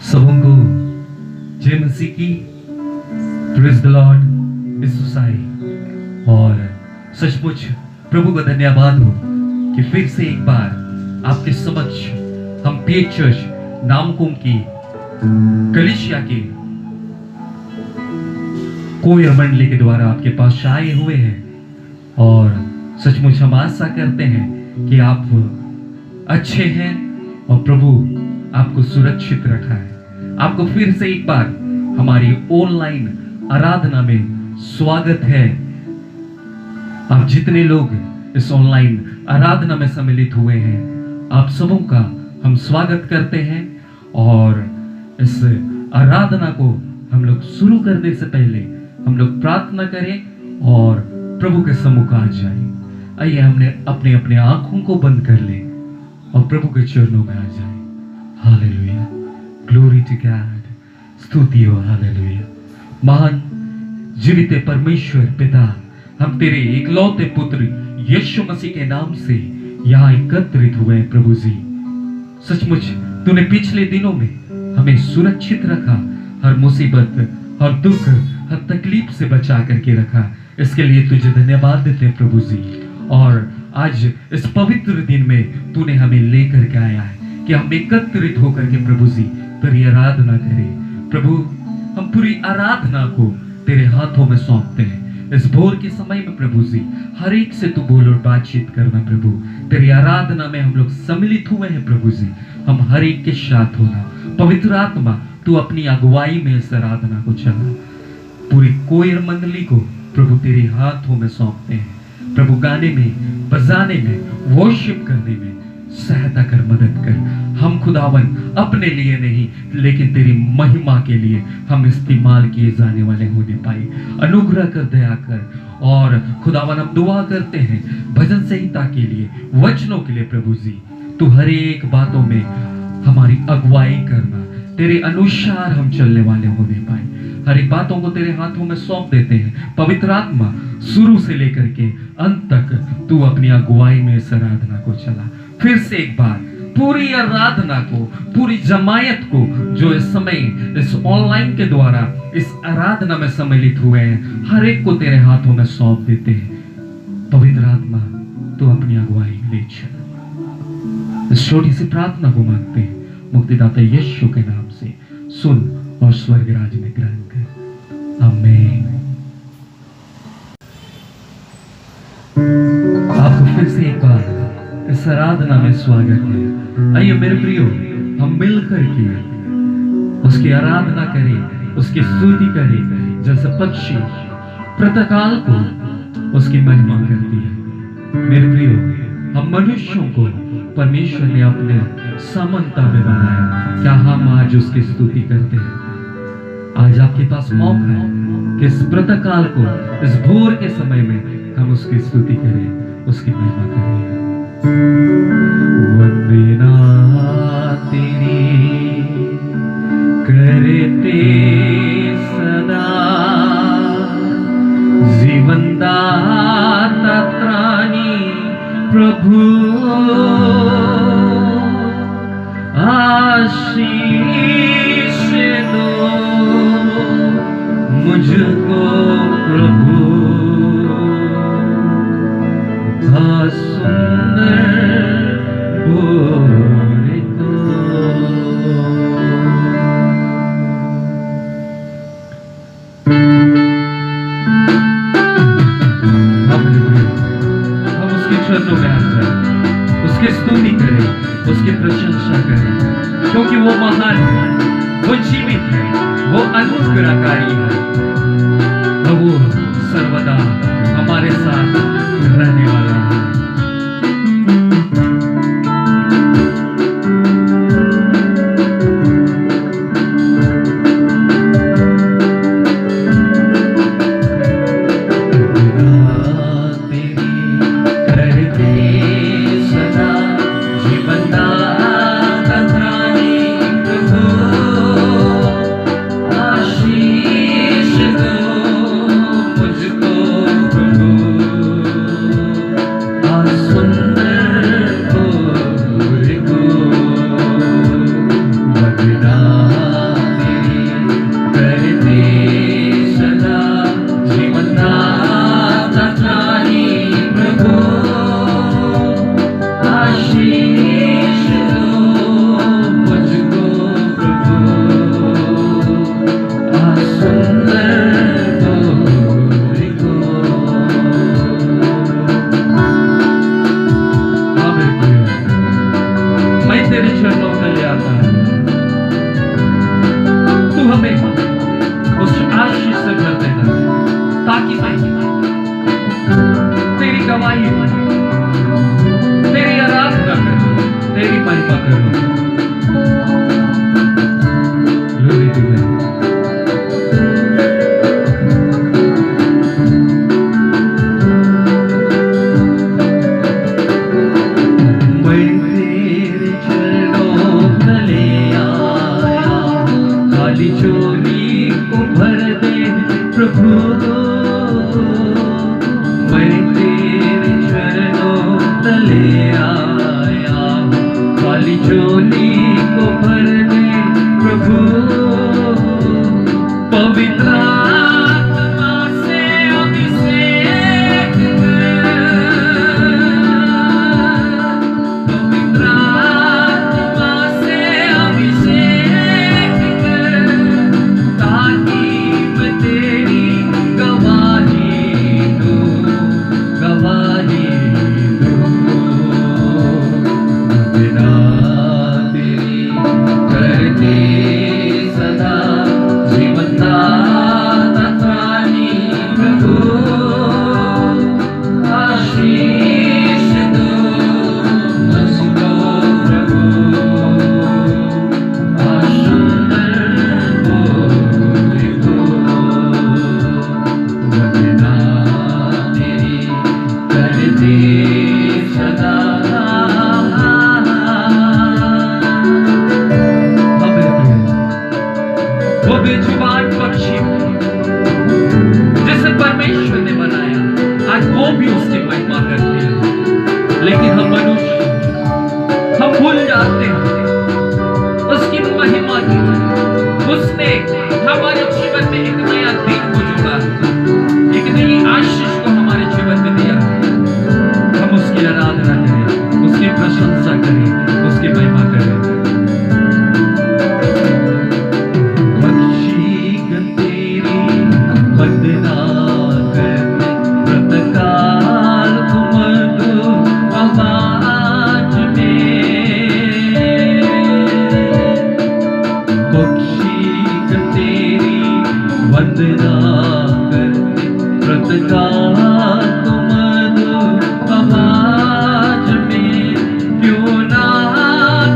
सबों को जय मसीह की, प्रेज़ द लॉर्ड यीशु साई। और सचमुच प्रभु का धन्यवाद हो कि फिर से एक बार आपके समक्ष हम पीएच चर्च नामकों की कलीसिया के कोयर मंडली के द्वारा आपके पास आए हुए हैं। और सचमुच हम आशा करते हैं कि आप अच्छे हैं और प्रभु आपको सुरक्षित रखा है। आपको फिर से एक बार हमारी ऑनलाइन आराधना में स्वागत है। आप जितने लोग इस ऑनलाइन आराधना में सम्मिलित हुए हैं, आप सबों का हम स्वागत करते हैं। और इस आराधना को हम लोग शुरू करने से पहले हम लोग प्रार्थना करें और प्रभु के सम्मुख आ जाएं। आइए हमने अपने अपने आंखों को बंद कर ले और प्रभु के चरणों में आ जाएं। हालेलुया, ग्लोरी टू गॉड, स्तुति हो, हालेलुया। महान जीवित परमेश्वर पिता, हम तेरे इकलौते पुत्र यीशु मसीह के नाम से यहाँ एकत्रित हुए प्रभु जी। सचमुच तूने पिछले दिनों में हमें सुरक्षित रखा, हर मुसीबत, हर दुख, हर तकलीफ से बचा करके रखा। इसके लिए तुझे धन्यवाद देते हैं प्रभु जी। और आज इस पवित्र दिन में तूने हमें लेकर के आया है कि हम एकत्रित होकर के प्रभु जी तेरी आराधना करें। प्रभु, हम पूरी आराधना को तेरे हाथों में सौंपते हैं। इस भोर के समय में प्रभु जी हर एक से तू बोल और बातचीत करना प्रभु। तेरी आराधना में हम लोग सम्मिलित हुए हैं प्रभु जी, हम हर एक के साथ होना। पवित्र आत्मा तू अपनी अगुवाई में इस आराधना को चला। पूरी कोयर मंडली को प्रभु तेरे हाथों में सौंपते हैं। प्रभु, गाने में, बजाने में, वर्शिप करने में सहायता कर, मदद कर। हम खुदावन अपने लिए नहीं लेकिन तेरी महिमा के लिए हम इस्तेमाल किए जाने वाले होने पाए। अनुग्रह कर, दया कर। और खुदावन हम दुआ करते हैं भजन संहिता के लिए, वचनों के लिए प्रभु जी। तू हर एक बातों में हमारी अगुवाई करना, तेरे अनुसार हम चलने वाले होने पाए। हर एक बातों को तेरे हाथों में सौंप देते हैं। पवित्र आत्मा शुरू से लेकर के अंत तक तू अपनी अगुवाई में इस आराधना को चला। फिर से एक बार पूरी आराधना को, पूरी जमायत को जो इस समय इस ऑनलाइन के द्वारा इस आराधना में सम्मिलित हुए हैं, हर एक को तेरे हाथों में सौंप देते हैं। पवित्र आत्मा तू अपनी अगुवाई में ले चल। इस छोटी सी प्रार्थना को मांगते हैं मुक्तिदाता यीशु के नाम से, सुन और स्वर्ग राज में ग्रहण कर। आमीन। आपको फिर से एक बार इस आराधना में स्वागत है। आइए मेरे प्रियो, हम मिलकर के उसकी आराधना करें, उसकी स्तुति करें, जैसे पक्षी प्रातःकाल को उसकी महिमा करती है। मेरे प्रियो, हम मनुष्यों को परमेश्वर ने अपने समानता में बनाया। क्या हम आज उसकी स्तुति करते हैं? आज आपके पास मौका है कि इस प्रातःकाल को, इस भोर के समय में हम उसकी स्तुति करें, उसकी महिमा करें। वंदना तेरी करते सदा, जीवन दाता त्राणी प्रभु, आशीष दो मुझको प्रभु, सुंदर बोले तो। हम उसके चरणों में आ जाएं, उसकी स्तुति करें, उसकी प्रशंसा करें, क्योंकि वो महान है, वो जीवित है, वो अनुग्रहकारी है, और वो सर्वदा हमारे साथ रहने वाला है। तेरे चरणों में ले आता है। तू हमें उस आशीष से भर देना ताकि मैं तेरी गवाही, तेरी आराधना करूं, तेरी महिमा करूं। Glory to God. चोरी को भर दे प्रभु, मैं तेरे चरणों तले आया। खाली चोरी को भर दे प्रभु, पवित्र आत्मा से अभिषेक पवित्र आत्मा से अभिषेक ताकि मैं तेरी गवाही दूं, गवाही दूं। बिना तेरी करते सदा जीवन दाता त्राणी प्रभु, आशीष दो मुझको प्रभु, वो बेजुबान पक्षी जिसे परमेश्वर ने बनाया, आज वो भी उसकी महिमा करते हैं। लेकिन हम मनुष्य, हम भूल जाते हैं उसकी महिमा की। उसने हमारे जीवन में एक नया दिन को जोड़ा, एक नई आशीष को हमारे जीवन में दिया। हम उसकी आराधना करें, उसकी प्रशंसा करें, उसकी महिमा करें। वंदना करते प्रतिकाल तुम दो आवाज में, क्यों ना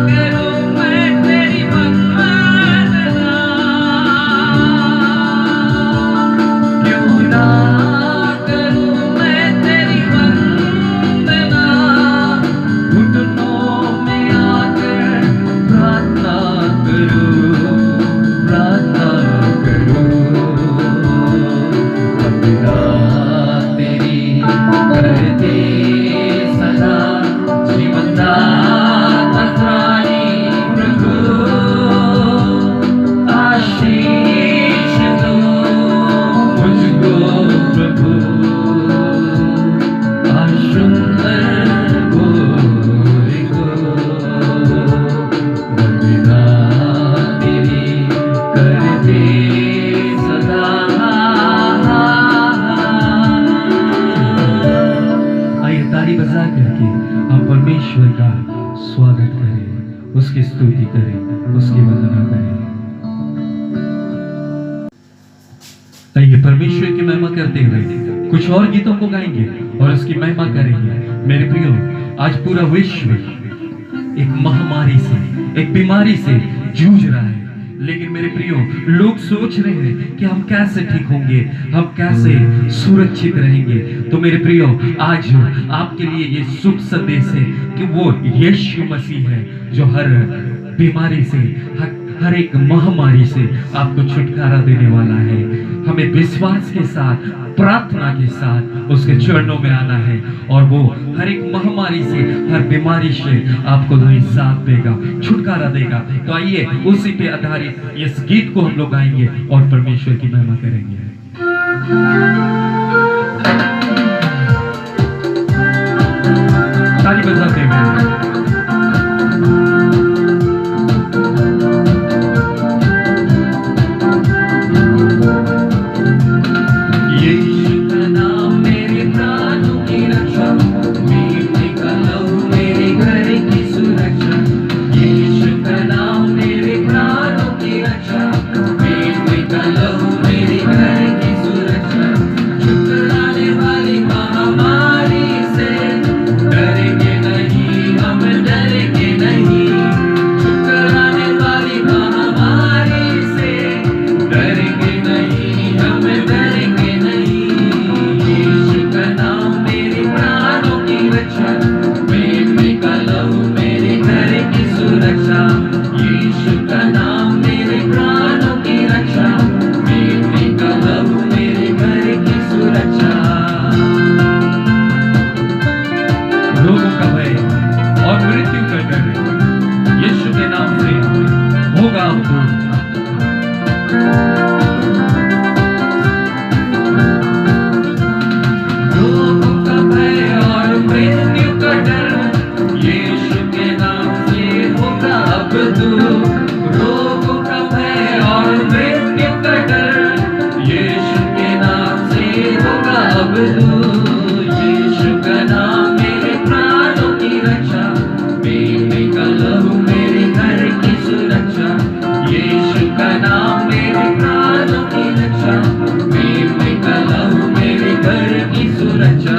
करूं मैं तेरी वंदना, क्यों ना करूं मैं तेरी वंदना। घुटनों में आकर प्रार्थना करूं, प्रार्थना करूं। तेरी करते सदा जीवन दाता त्राणी प्रभु, आशीष दो मुझको प्रभु, सुंदर गोरी को। वंदना तेरी करते सदा। ताली बजा करके हम परमेश्वर का स्वागत करें, उसकी स्तुति करें, उसकी वंदना करें। आइए परमेश्वर की महिमा करते हुए कुछ और गीतों को गाएंगे और उसकी महिमा करेंगे। मेरे प्रियो, आज पूरा विश्व एक महामारी से, एक बीमारी से जूझ रहा है। लेकिन मेरे प्रियो, लोग सोच रहे हैं कि हम कैसे ठीक होंगे, हम कैसे सुरक्षित रहेंगे। तो मेरे प्रियो, आज आपके लिए ये शुभ संदेश है कि वो यीशु मसीह है जो हर बीमारी से, हर एक महामारी से आपको छुटकारा देने वाला है। हमें विश्वास के साथ, प्रार्थना के साथ उसके चरणों में आना है और वो हर एक महामारी से, हर बीमारी से आपको निजात देगा, छुटकारा देगा। तो आइए उसी पे आधारित इस गीत को हम लोग गाएंगे और परमेश्वर की महिमा करेंगे। ताली बजाते हुए ये यीशु, रोगों का भय और मृत्यु का डर यीशु के नाम से होगा अब दूर। यीशु का नाम मेरे प्राणों की रक्षा, मेरे का लहू मेरे घर की सुरक्षा। यीशु का नाम मेरे प्राणों की रक्षा, मेरे का लहू मेरे घर की सुरक्षा।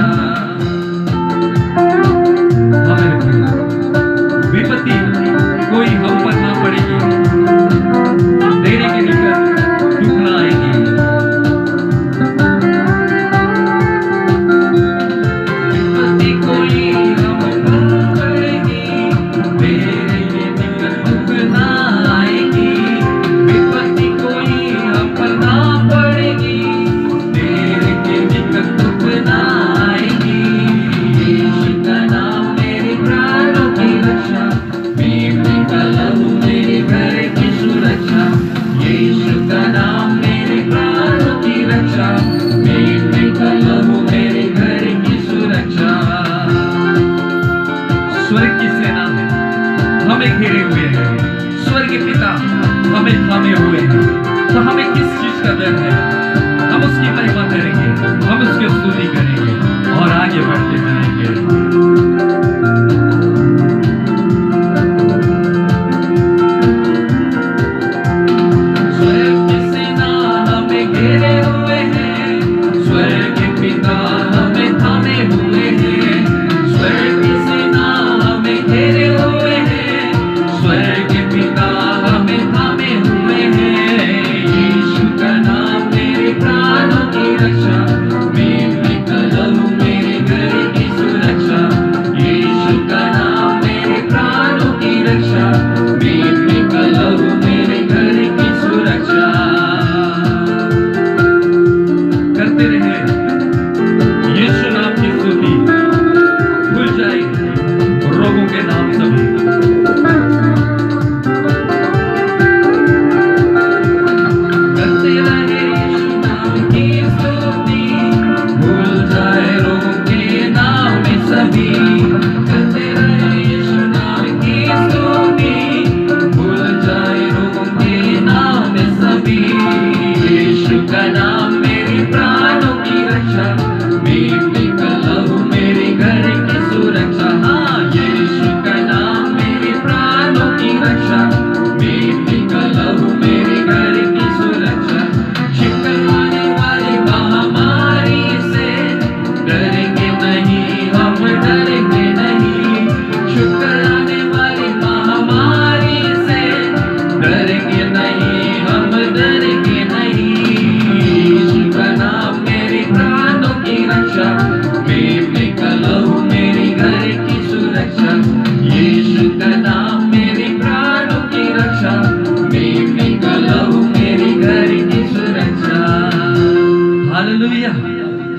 विपत्ति कोई हम पर ना पड़ेगी, तेरे के निकट दुख ना आएगी। विपत्ति कोई हम पर पड़ेगी, तेरे के निकट दुख ना आएगी। विपत्ति कोई हम पर ना पड़ेगी, तेरे के निकट दुख ना आएगी। यीशु का नाम मेरे प्राणों की रक्षा, मेरे का लहू मेरे घर की सुरक्षा। यीशु का नाम मेरे प्राणों की रक्षा, मेरे का लहू मेरे घर की सुरक्षा। स्वर्ग की सेना हमें घेरे हुए है, स्वर्ग के पिता हमें थामे हुए हैं, तो हमें किस चीज का डर है? हम उसकी महिमा करेंगे, हम उसकी स्तुति करेंगे और आगे बढ़ते जाएंगे।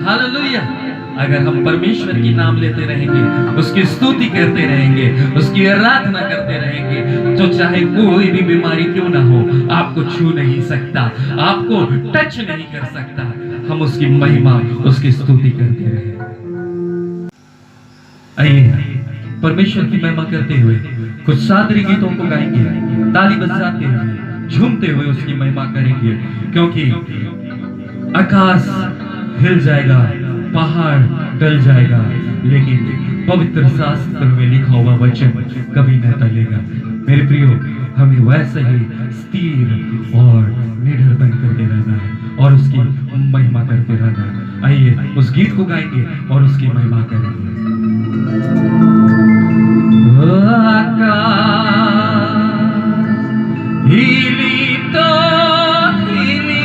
हालेलुया। अगर हम परमेश्वर की नाम लेते रहेंगे, उसकी स्तुति करते रहेंगे, उसकी आराधना करते रहेंगे, तो चाहे कोई भी बीमारी क्यों ना हो, आपको छू नहीं सकता, आपको टच नहीं कर सकता। हम उसकी महिमा, उसकी स्तुति करते रहे। आइए परमेश्वर की महिमा करते हुए कुछ सादरी गीतों को गाएंगे, ताली बजाते हुए, झूमते हुए उसकी महिमा करेंगे, क्योंकि आकाश हिल जाएगा, पहाड़ टल जाएगा, लेकिन पवित्र शास्त्र में लिखा हुआ वचन कभी न टलेगा। मेरे प्रियो, हमें वैसे ही स्थिर और निडर बन करके रहना है और उसकी महिमा करते रहना है। आइए उस गीत को गाएंगे और उसकी महिमा करेंगे। हिली तो हिली,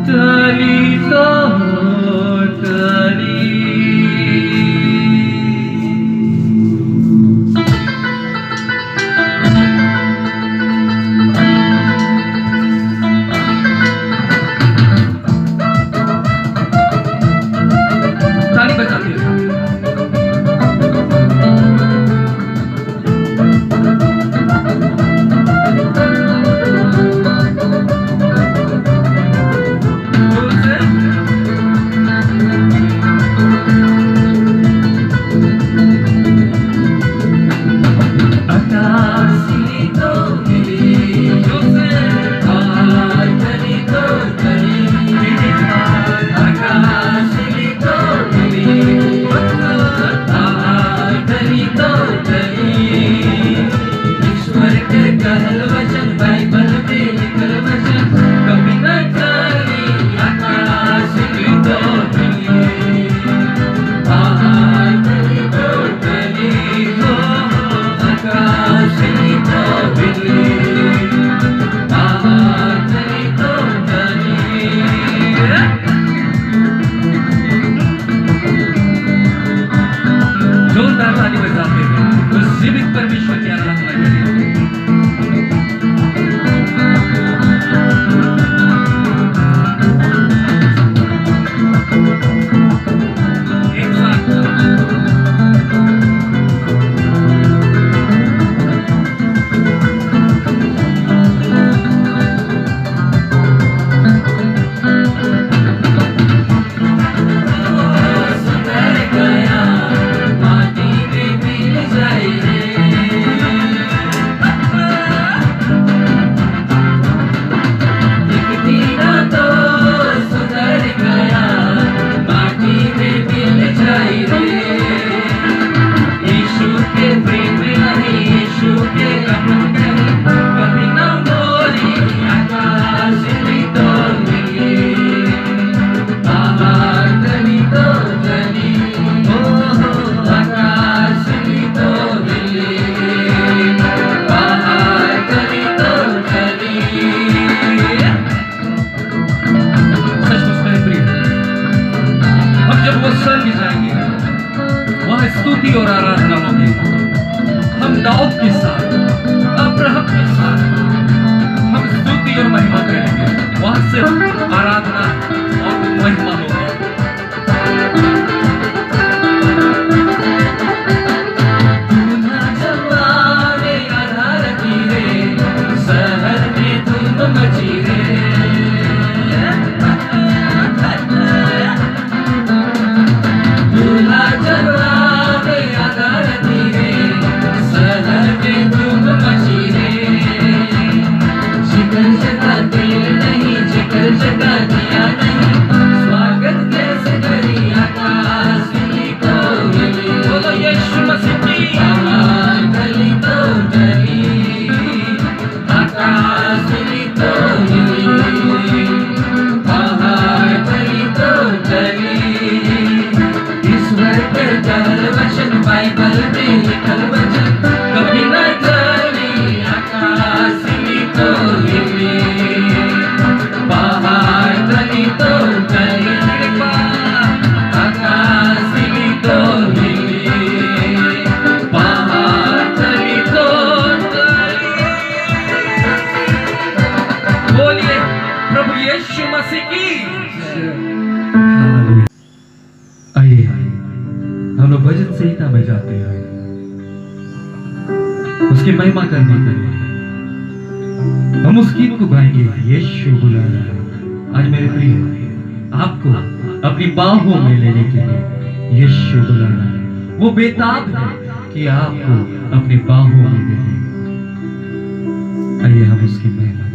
टली तो टली। परमेश्वर की आराधना करें। एक साथ स्तुति और आराधना होगी। हम दाऊद के साथ, अब्राहम के साथ हम स्तुति और महिमा करेंगे। वहां से आराधना और महिमा होगी। आइए हम लोग भजन संहिता में जाते हैं उसकी महिमा करने के लिए। हम उस गीत को गाएंगे, यीशु बुला रहा है। आज मेरे प्रिय आपको अपनी बाहों में लेने के लिए यीशु बुला रहा है। वो बेताब है कि आपको अपनी बाहों में ले ले। आइए हम उसकी महिमा करें।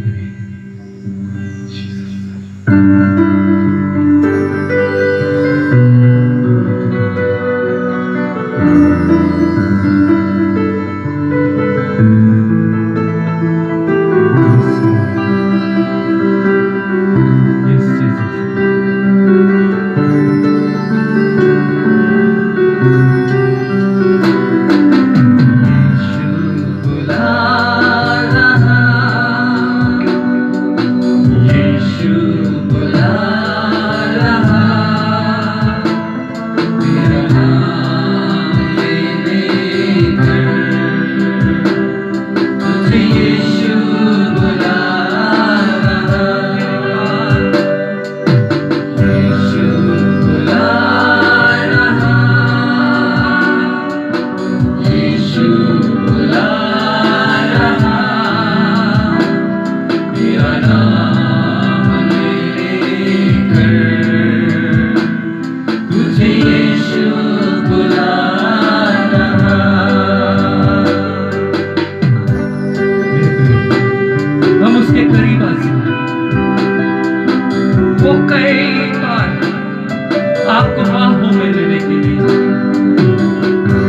आपको बाहों में लेने के लिए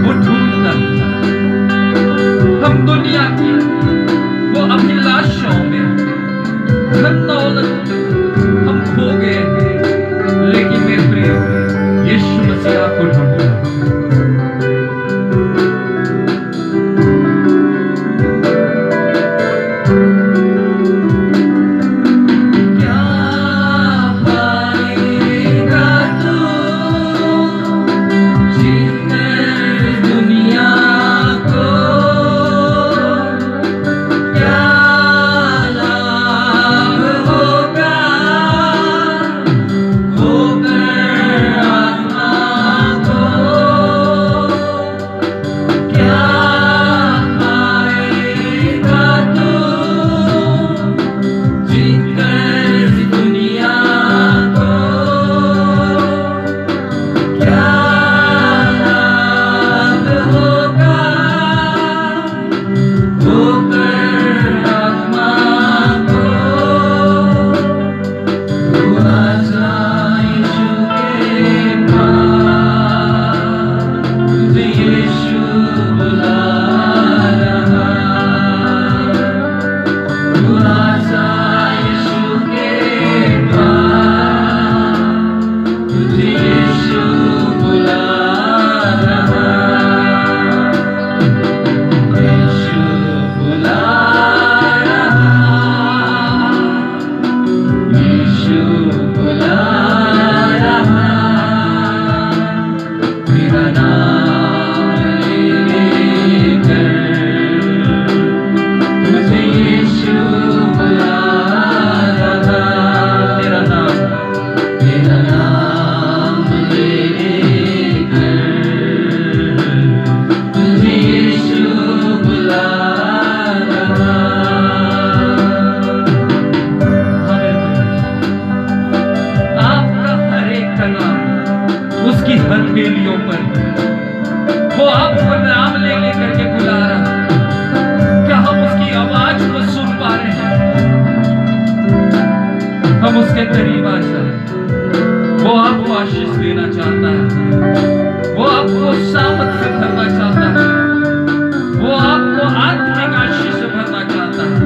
वो ढूंढता हम दुनिया की वो अभिलाषाओं में धन दौलत हम खो गए हैं, लेकिन मेरे प्रिय यीशु मसीह आपको ढूंढता। दुनिया को तेरा नाम लेकर तुझे यीशु बुला रहा, तेरा नाम लेकर तुझे यीशु बुला रहा। आपका हर एक कदम उसकी हथेलियों पर, वो आपको नाम ले करके बुला रहा। क्या हम उसकी आवाज को सुन पा रहे हैं? हम उसके करीब आ जाए। वो आपको आशीष देना चाहता है, वो आपको सामर्थ से भरना चाहता है, वो आपको आत्मिक आशीष से भरना चाहता है।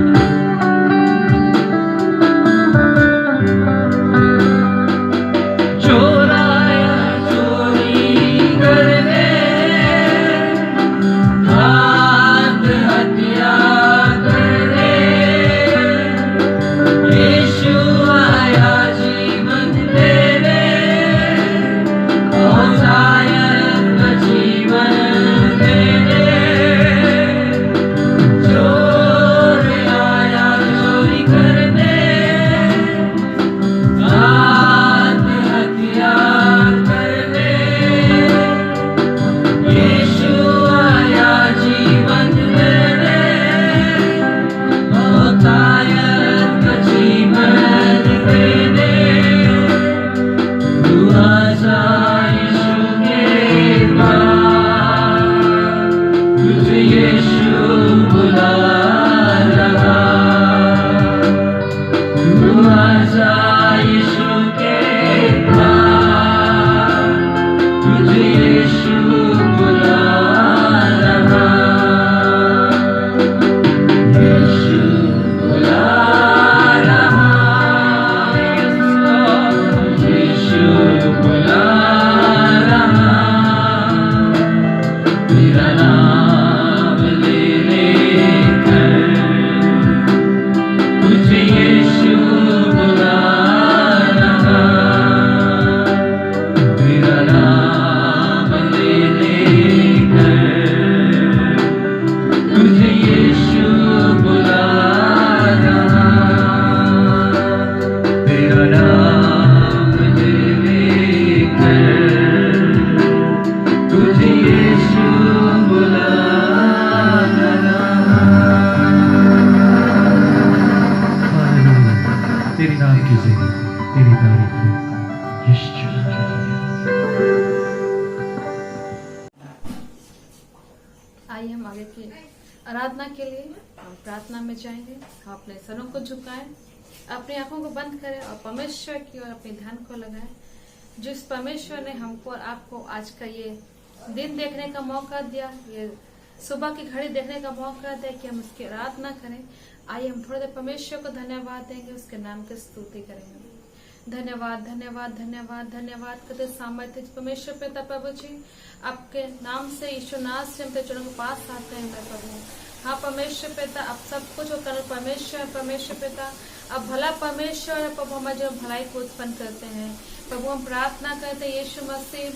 चोर आया चोरी करने, घात हत्या करने, यीशु आया जीवन देने, पहुंचाया जीवन देने। चोर आया चोरी करने, घात हत्या करने, यीशु आया जीवन देने, पहुंचाया जीवन देने। तू आजा यीशु के पास, तुझे यीशु बुला रहा। तू आजा यीशु के पास, तुझे यीशु बुला रहा। यीशु बुला रहा, यीशु बुला रहा। तेरा नाम ले लेकर तुझे यीशु बुला रहा। तेरा नाम ले लेकर तुझे यीशु बुला रहा। तेरा नाम ले लेकर तुझे यीशु बुला रहा। तेरी नाम की जिंदगी, तेरी तारीफ हो यीशु। आइए हम आगे की आराधना के लिए हम प्रार्थना में जाएंगे। हम अपने सरों को झुकाएं, अपनी आंखों को बंद करें और परमेश्वर की ओर अपने ध्यान को लगाएं। जिस परमेश्वर ने हमको और आपको आज का ये दिन देखने का मौका दिया, ये सुबह की घड़ी देखने का मौका दिया कि हम उसकी आराधना करें। आइए हम थोड़ी देर परमेश्वर को धन्यवाद देंगे, उसके नाम की स्तुति करेंगे। धन्यवाद धन्यवाद धन्यवाद धन्यवाद करते सामर्थ्य परमेश्वर पिता प्रभु जी, आपके नाम से ईश्वर नाथ से हम तेरे चरणों के पास आते हैं मैं प्रभु। हाँ परमेश्वर पिता, अब सब कुछ होकर परमेश्वर परमेश्वर पिता, अब भला परमेश्वर है प्रभु, हमारे जो भलाई को उत्पन्न करते हैं प्रभु। हम प्रार्थना करते हैं यीशु मसीह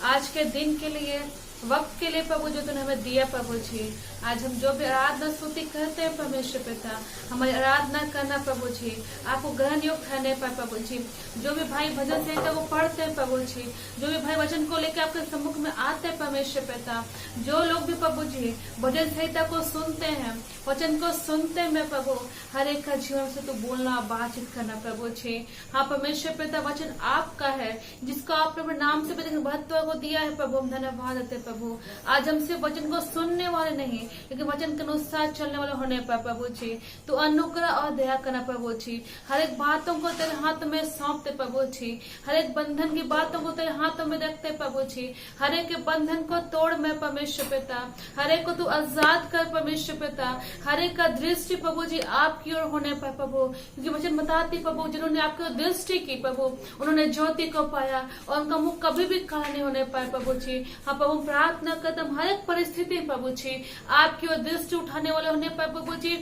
आज के दिन के लिए, वक्त के लिए प्रभु जो तूने हमें दिया प्रभु जी। आज हम जो भी आराधना स्तुति करते हैं परमेश्वर पिता, हमारी आराधना करना प्रभु जी आपको ग्रहण योग्य ठहरने पर प्रभु जी। जो भी भाई भजन संहिता को पढ़ते हैं प्रभु जी, जो भी भाई वचन को लेकर आपके सम्मुख में आते हैं परमेश्वर पिता, जो लोग भी प्रभु जी भजन संहिता को सुनते हैं, वचन को सुनते हैं प्रभु, हर एक का जीवन से तू बोलना बातचीत करना प्रभु जी। हाँ परमेश्वर पिता, वचन आपका है जिसको आपने नाम से महत्व को दिया है प्रभु। हम धन्यवाद देते प्रभु। आज हम सिर्फ वचन को सुनने वाले नहीं, लेकिन वचन के अनुसार चलने वाले होने पर प्रभु जी तो अनुग्रह और दया करना प्रभु जी। हर एक बातों को तेरे हाथ में सौंपते प्रभु जी, हर एक बंधन की बातों को तेरे हाथों में रखते प्रभु जी। हर एक के बंधन को तोड़ मैं परमेश्वर पिता, हर एक को तू आजाद कर परमेश्वर पिता। हर एक का दृष्टि प्रभु जी आपकी ओर होने पर प्रभु, क्योंकि वचन बताती प्रभु जिन्होंने आपकी ओर दृष्टि की प्रभु, उन्होंने ज्योति को पाया और उनका मुख कभी भी काला नहीं होने पाया प्रभु जी। हाँ प्रभु प्रार्थना करते हर एक परिस्थिति प्रभु जी आपकी ओर दृष्टि उठाने वाले होने पर प्रभु जी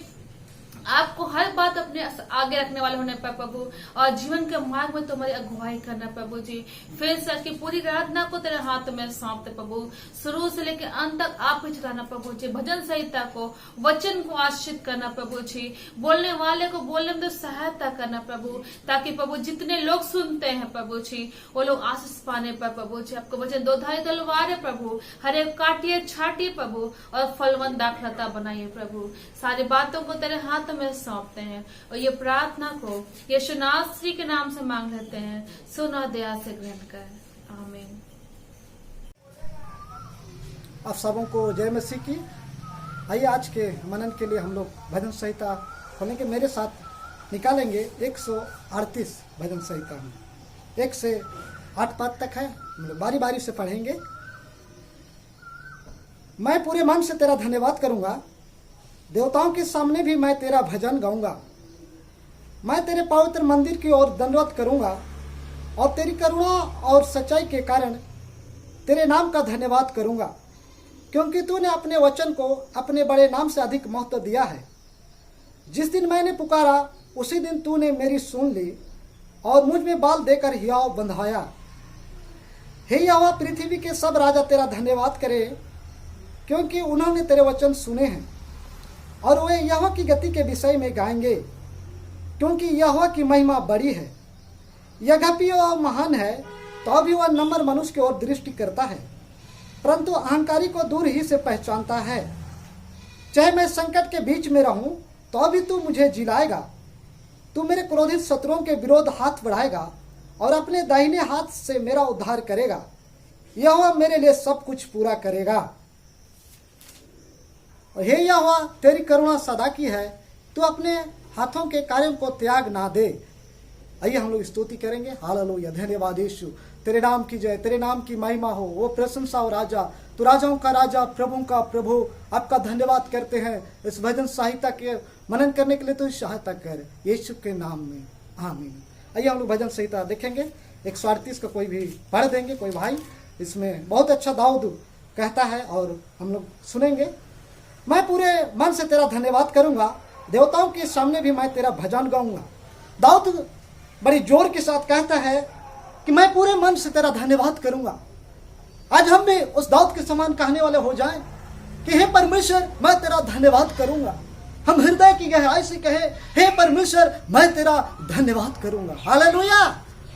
आपको हर बात अपने आगे रखने वाले होने पर प्रभु, और जीवन के मार्ग में तुम्हारी अगुवाई करना प्रभु जी। फिर से की पूरी आराधना को तेरे हाथ में सौंपते प्रभु, शुरू से लेकर अंत तक आप ही चलाना प्रभु जी। भजन संहिता को, वचन को आश्रित करना प्रभु जी। बोलने वाले को बोलने में सहायता करना प्रभु, ताकि प्रभु जितने लोग सुनते हैं प्रभु जी वो लोग आशीष पाने पर प्रभु जी। आपको वचन दो धारी तलवार है प्रभु, हर एक काटिए छाटिए प्रभु, और फलवंत दाखलता बनाइए प्रभु। सारी बातों को तेरे हाथ में सौंपते हैं, और ये प्रार्थना को यीशु नासरी के नाम से मांग लेते हैं। सुना दया से ग्रहण कर, आमीन। आप सबों को जय मसीह की। आइए आज के मनन के लिए हम लोग भजन संहिता खोलेंगे। मेरे साथ निकालेंगे 138 भजन संहिता में 1 से 8 पद तक है, हम लोग बारी बारी से पढ़ेंगे। मैं पूरे मन से तेरा धन्यवाद करूंगा, देवताओं के सामने भी मैं तेरा भजन गाऊंगा। मैं तेरे पवित्र मंदिर की ओर दंडवत करूंगा, और तेरी करुणा और सच्चाई के कारण तेरे नाम का धन्यवाद करूंगा, क्योंकि तूने अपने वचन को अपने बड़े नाम से अधिक महत्व दिया है। जिस दिन मैंने पुकारा उसी दिन तूने मेरी सुन ली, और मुझ में बाल देकर हियाव बंधाया। हे यहोवा, पृथ्वी के सब राजा तेरा धन्यवाद करें, क्योंकि उन्होंने तेरे वचन सुने हैं, और वे यहोवा की गति के विषय में गाएंगे, क्योंकि यहोवा की महिमा बड़ी है। यद्यपि वह महान है तो भी वह नम्र मनुष्य की ओर दृष्टि करता है, परंतु अहंकारी को दूर ही से पहचानता है। चाहे मैं संकट के बीच में रहूं तो भी तू मुझे जिलाएगा। तू मेरे क्रोधित शत्रुओं के विरोध हाथ बढ़ाएगा, और अपने दाहिने हाथ से मेरा उद्धार करेगा। यहोवा मेरे लिए सब कुछ पूरा करेगा। हे यहोवा, तेरी करुणा सदा की है, तू अपने हाथों के कार्यों को त्याग ना दे। आइए हम लोग स्तुति करेंगे। हालेलुया, धन्यवाद यीशु, तेरे नाम की जय, तेरे नाम की महिमा हो, वो प्रशंसा हो राजा। तू राजाओं का राजा, प्रभुओं का प्रभु। आपका धन्यवाद करते हैं इस भजन संहिता के मनन करने के लिए, तो सहायता कर यीशु के नाम में, आमीन। आइए हम लोग भजन संहिता देखेंगे। 138 का कोई भी पढ़ देंगे, कोई भाई। इसमें बहुत अच्छा दाऊद कहता है, और हम लोग सुनेंगे। मैं पूरे मन से तेरा धन्यवाद करूंगा, देवताओं के सामने भी मैं तेरा भजन गाऊंगा। दाऊद बड़ी जोर के साथ कहता है कि मैं पूरे मन से तेरा धन्यवाद करूंगा। आज हम भी उस दाऊद के समान कहने वाले हो जाएं कि हे परमेश्वर, मैं तेरा धन्यवाद करूंगा। हम हृदय की गहराई से कहे, हे परमेश्वर, मैं तेरा धन्यवाद करूंगा। Hallelujah,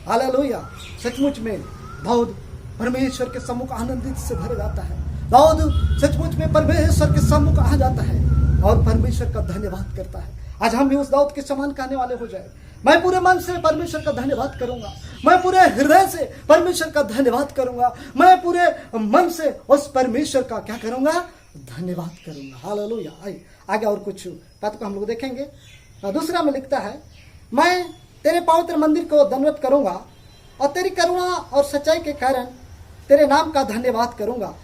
hallelujah. सचमुच में दाऊद परमेश्वर के सम्मुख आनंदित से भर जाता है। दाऊद सचमुच में परमेश्वर के सम्मुख आ जाता है और परमेश्वर का धन्यवाद करता है। आज हम भी उस दाऊद के समान कहने वाले हो जाए, मैं पूरे मन से परमेश्वर का धन्यवाद करूंगा, मैं पूरे हृदय से परमेश्वर का धन्यवाद करूंगा, मैं पूरे मन से उस परमेश्वर का क्या करूंगा, धन्यवाद करूंगा। हालेलुया। आगे और कुछ बात को हम लोग देखेंगे। दूसरा में लिखता है, मैं तेरे पवित्र मंदिर को दंडवत करूंगा, और तेरी करुणा और सच्चाई के कारण तेरे नाम का धन्यवाद करूंगा,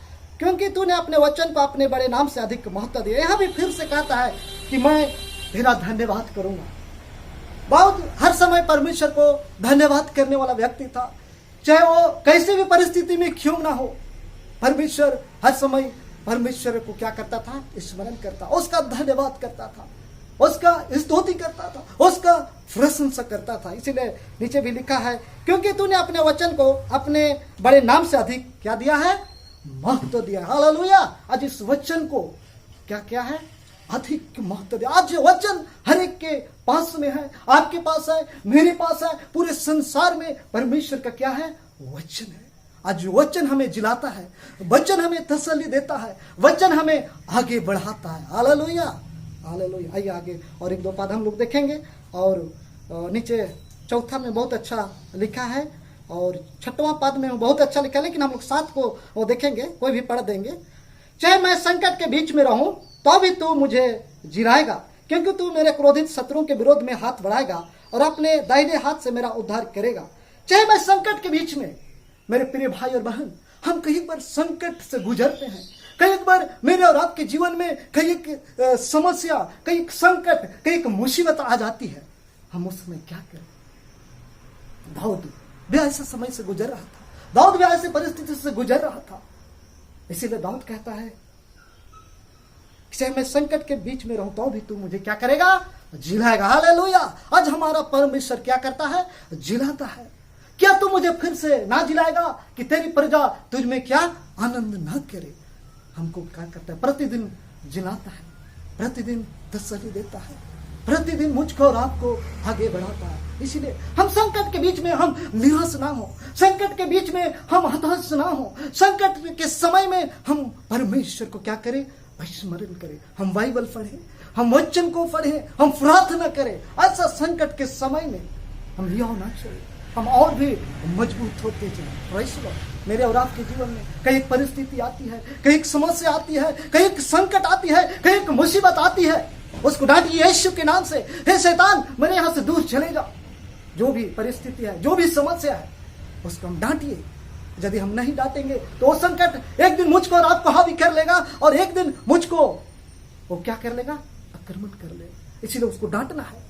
क्योंकि तूने अपने वचन को अपने बड़े नाम से अधिक महत्व दिया। यहां भी फिर से कहता है कि मैं तेरा धन्यवाद करूंगा। दाऊद हर समय परमेश्वर को धन्यवाद करने वाला व्यक्ति था, चाहे वो कैसी भी परिस्थिति में क्यों ना हो। परमेश्वर हर समय परमेश्वर को क्या करता था, स्मरण करता, उसका धन्यवाद करता था, उसका स्तुति करता था, उसका प्रशंसा करता था। इसीलिए नीचे भी लिखा है, क्योंकि तूने अपने वचन को अपने बड़े नाम से अधिक क्या दिया है, महत्व दिया। हालेलुया। आज इस वचन को क्या क्या है, अधिक महत्व दिया। आज ये वचन हर एक के पास में है, आपके पास है, मेरे पास है, पूरे संसार में परमेश्वर का क्या है, वचन है। आज वचन हमें जिलाता है, वचन हमें तसल्ली देता है, वचन हमें आगे बढ़ाता है। Hallelujah, hallelujah. आइए आगे और एक दो पद हम लोग देखेंगे। और नीचे चौथा में बहुत अच्छा लिखा है, और छठवां पद में बहुत अच्छा लिखा है, लेकिन हम लोग साथ को वो देखेंगे, कोई भी पढ़ देंगे। चाहे मैं संकट के बीच में रहूं तो भी तू मुझे जिलाएगा, क्योंकि तू मेरे क्रोधित शत्रुओं के विरोध में हाथ बढ़ाएगा, और अपने दाहिने हाथ से मेरा उद्धार करेगा। चाहे मैं संकट के बीच में, मेरे प्रिय भाई और बहन, हम कई बार संकट से गुजरते हैं। कई बार मेरे और आपके जीवन में कई एक समस्या, कई एक संकट, कई एक मुसीबत आ जाती है। हम उस समय क्या करें? दाऊद भी ऐसे समय से गुजर रहा था, दाऊद भी ऐसे परिस्थिति से गुजर रहा था। इसीलिए दाऊद कहता है, चाहे मैं संकट के बीच में रहूं तो भी तू मुझे क्या करेगा, जिलाएगा। हालेलुया। आज हमारा परमेश्वर क्या करता है? जिलाता है। क्या तू मुझे फिर से ना जिलाएगा कि तेरी प्रजा तुझ में क्या आनंद ना करे? हमको क्या करता है? प्रतिदिन जिलाता है, प्रतिदिन तसल्ली देता है, प्रतिदिन मुझको और आपको आगे बढ़ाता है। इसलिए हम संकट के बीच में हम निराश ना हो, संकट के बीच में हम हताश ना हो, संकट के समय में हम परमेश्वर को क्या करें? स्मरण करें, हम बाइबल पढ़ें, हम वचन को पढ़ें, हम प्रार्थना करें। ऐसा संकट के समय में हम लिया ना चाहिए, हम और भी मजबूत होते जाए। Praise the Lord. मेरे और आपके जीवन में कई एक परिस्थिति आती है, कई एक समस्या आती है, कई एक संकट आती है, कई एक मुसीबत आती है, उसको डांटिए यीशु के नाम से। हे शैतान, मेरे यहाँ से दूर चले जा। जो भी परिस्थिति है, जो भी समस्या है, उसको हम डांटिए। यदि हम नहीं डांटेंगे तो वो संकट एक दिन मुझको और आपको हावी कर लेगा, और एक दिन मुझको वो क्या कर लेगा? आक्रमण कर लेगा। इसीलिए उसको डांटना है,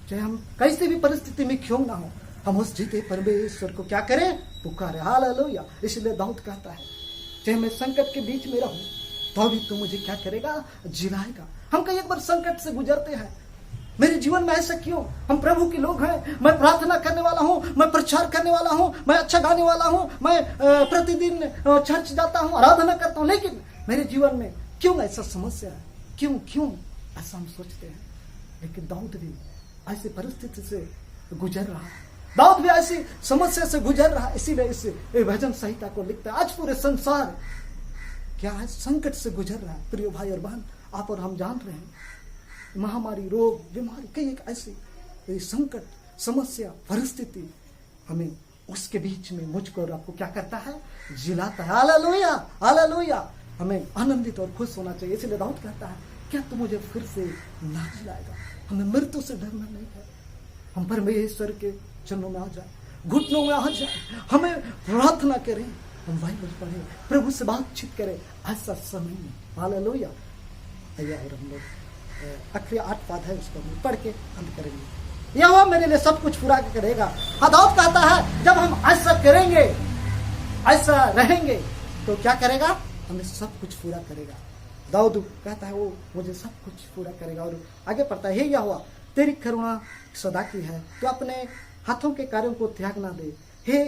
चाहे हम कैसी भी परिस्थिति में क्यों ना हो, हम उस जीते परमेश्वर को क्या करें? पुकारे। हालेलुया। इसलिए दाऊद कहता है, चाहे मैं संकट के बीच में रहूं तो भी तू मुझे क्या करेगा? जिलाएगा। हम कई एक बार संकट से गुजरते हैं। मेरे जीवन में ऐसा क्यों? हम प्रभु के लोग हैं, मैं प्रार्थना करने वाला हूं, मैं प्रचार करने वाला हूं, मैं अच्छा गाने वाला हूं, मैं प्रतिदिन चर्च जाता हूं, आराधना करता हूं, लेकिन मेरे जीवन में क्यों ऐसा समस्या है? क्यों ऐसा हम सोचते हैं। लेकिन दाऊद भी ऐसी परिस्थिति से गुजर रहा है, दाऊद भी ऐसी समस्या से गुजर रहा है। इसीलिए इस भजन संहिता को लिखता है। आज पूरे संसार क्या है? संकट से गुजर रहा है। प्रिय भाई और बहन, आप और हम जान रहे हैं, महामारी, रोग, बीमारी, कई एक ऐसी संकट, समस्या, परिस्थिति हमें उसके बीच में मुझको और आपको क्या करता है? जिलाता है। Hallelujah, hallelujah. हमें आनंदित और खुश होना चाहिए। इसलिए दाऊद कहता है, क्या तू मुझे फिर से ना जिलाएगा? हमें मृत्यु से डरना नहीं है। हम परमेश्वर के चरणों में आ जाए, घुटनों में आ जाए, हमें प्रार्थना करें, हम बाइबल पढ़ें, प्रभु से बातचीत करें। ऐसा समय में हालेलुया। आइए और हम लोग आखिरी 8 पाद है, उसको हम पढ़ के अंत करेंगे। यहोवा मेरे लिए सब कुछ पूरा करेगा। हाँ, दाऊद कहता है, जब हम ऐसा करेंगे, ऐसा रहेंगे, तो क्या करेगा? हमें सब कुछ पूरा करेगा। दाऊद कहता है, वो मुझे सब कुछ पूरा करेगा। और आगे पढ़ता है, हे यहोवा तेरी करुणा सदा की है, तो अपने हाथों के कार्यों को त्याग ना दे। हे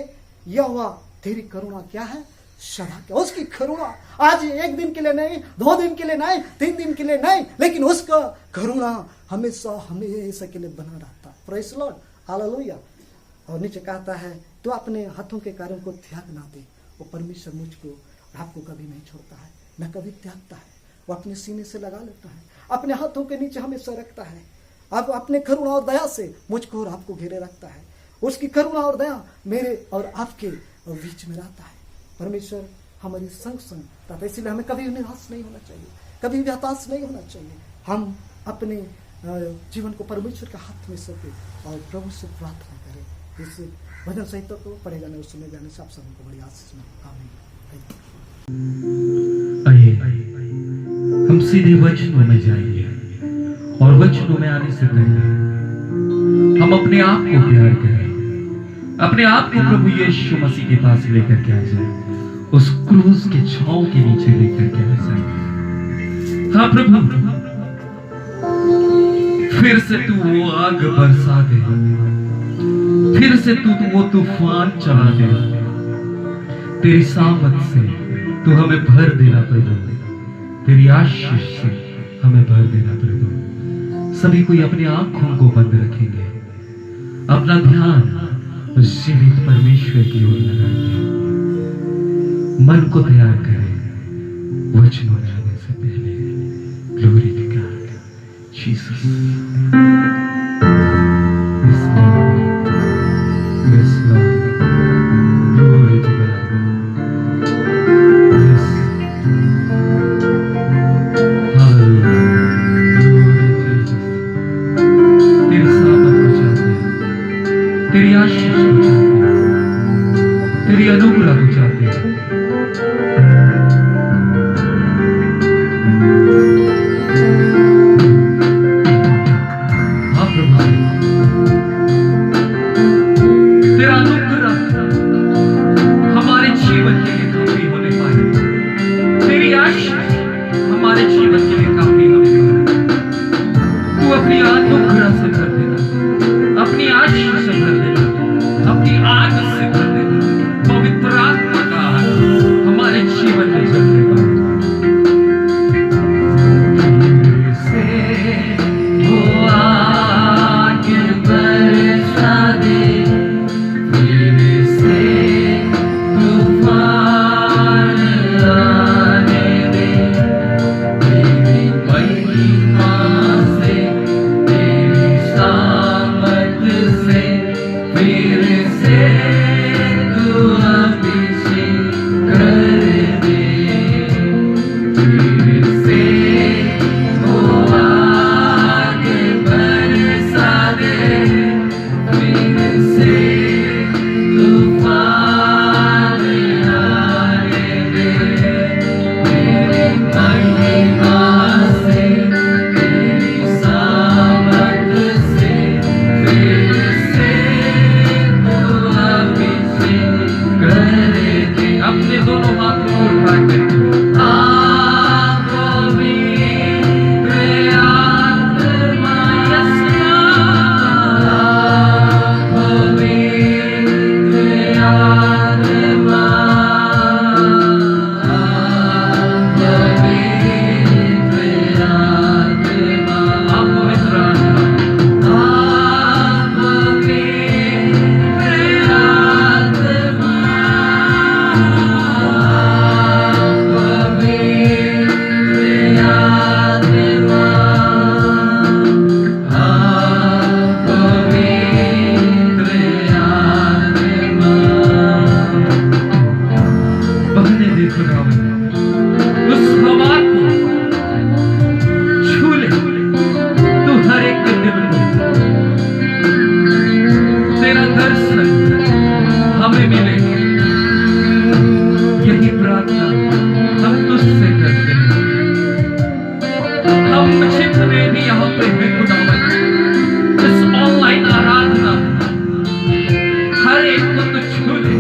यहोवा तेरी करुणा क्या है? सदा की। उसकी करुणा आज एक दिन के लिए नहीं, 2 दिन के लिए नहीं, 3 दिन के लिए नहीं, लेकिन उसका करुणा हमेशा हमेशा के लिए बना रहता है। Praise the Lord, hallelujah. और नीचे कहता है, तो अपने हाथों के कार्यों को त्याग ना दे। वो परमेश्वर मुझको आपको कभी नहीं छोड़ता है, न कभी त्यागता है। वो अपने सीने से लगा लेता है, अपने हाथों के नीचे हमेशा रखता है। अब अपने करुणा और दया से मुझको और आपको घेरे रखता है। उसकी करुणा और दया मेरे और आपके बीच में रहता है। परमेश्वर हमारी संग रहता है। इसलिए हमें कभी निराश नहीं होना चाहिए, कभी भी हताश नहीं होना चाहिए। हम अपने जीवन को परमेश्वर के हाथ में सौंपे और प्रभु से प्रार्थना करें। इस भजन संहिता को पढ़े जाने और सुने जाने से आप सबको बड़ी आशीष मिले। आमीन। आइए हम सीधे वचनों में जाएंगे, और वचनों में आने से पहले हम अपने आप को प्यार करें, अपने आप को प्रभु यीशु मसीह के पास लेकर के आ जाए, उस क्रूस के छांव के नीचे लेकर के आ जाए। हाँ प्रभु, फिर से तू वो आग बरसा दे, फिर से तू वो तूफान चला दे। तेरी सामत से तू हमें भर देना प्रभु, तेरी आशीष से हमें भर देना प्रभु। सभी कोई अपनी आंखों को बंद रखेंगे, अपना ध्यान जीवित परमेश्वर की ओर लगाएंगे, मन को तैयार करें वचनों में आने से पहले। Glory to God, Jesus. Yes, Lord. Glory to God. Yes. Hallelujah. Glory to Jesus. तेरी सामत को चाहते हैं, तेरी आशीष को चाहते हैं, तेरी अनुग्रह को चाहते हैं। उस हवा को छू ले तू हर एक के दिल को। तेरा दर्शन हमें मिले, यही प्रार्थना हम तुझसे करते हैं। हम जितने भी यहाँ पे हैं खुदावन, इस ऑनलाइन आराधना हर एक को तू छू ले,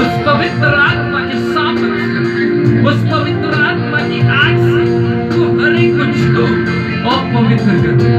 उस पवित्र आत्मा के सामने से, उस पवित्र आत्मा की आग से तू हर एक को छू और पवित्र कर दे।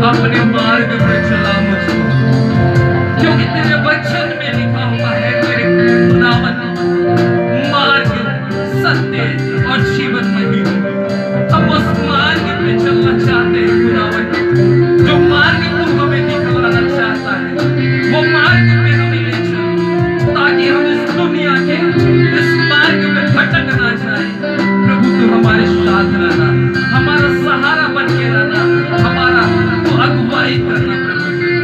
अपने मार्ग पे चला मुझको, क्योंकि तेरे वचन में लिखा हुआ है मेरे खुदावन, मार्ग सत्य और जीवन नहीं। हम उस मार्ग पे चलना चाहते हैं खुदावन, जो मार्ग तू हमें दिखलाना चाहता है, वो मार्ग पे हमें ले चल, ताकि हम इस दुनिया के इस मार्ग में भटक ना जाए। प्रभु तू हमारे साथ रहना, हमारा सहारा बन के रहना, हमारा अगुवाई करना प्रभु।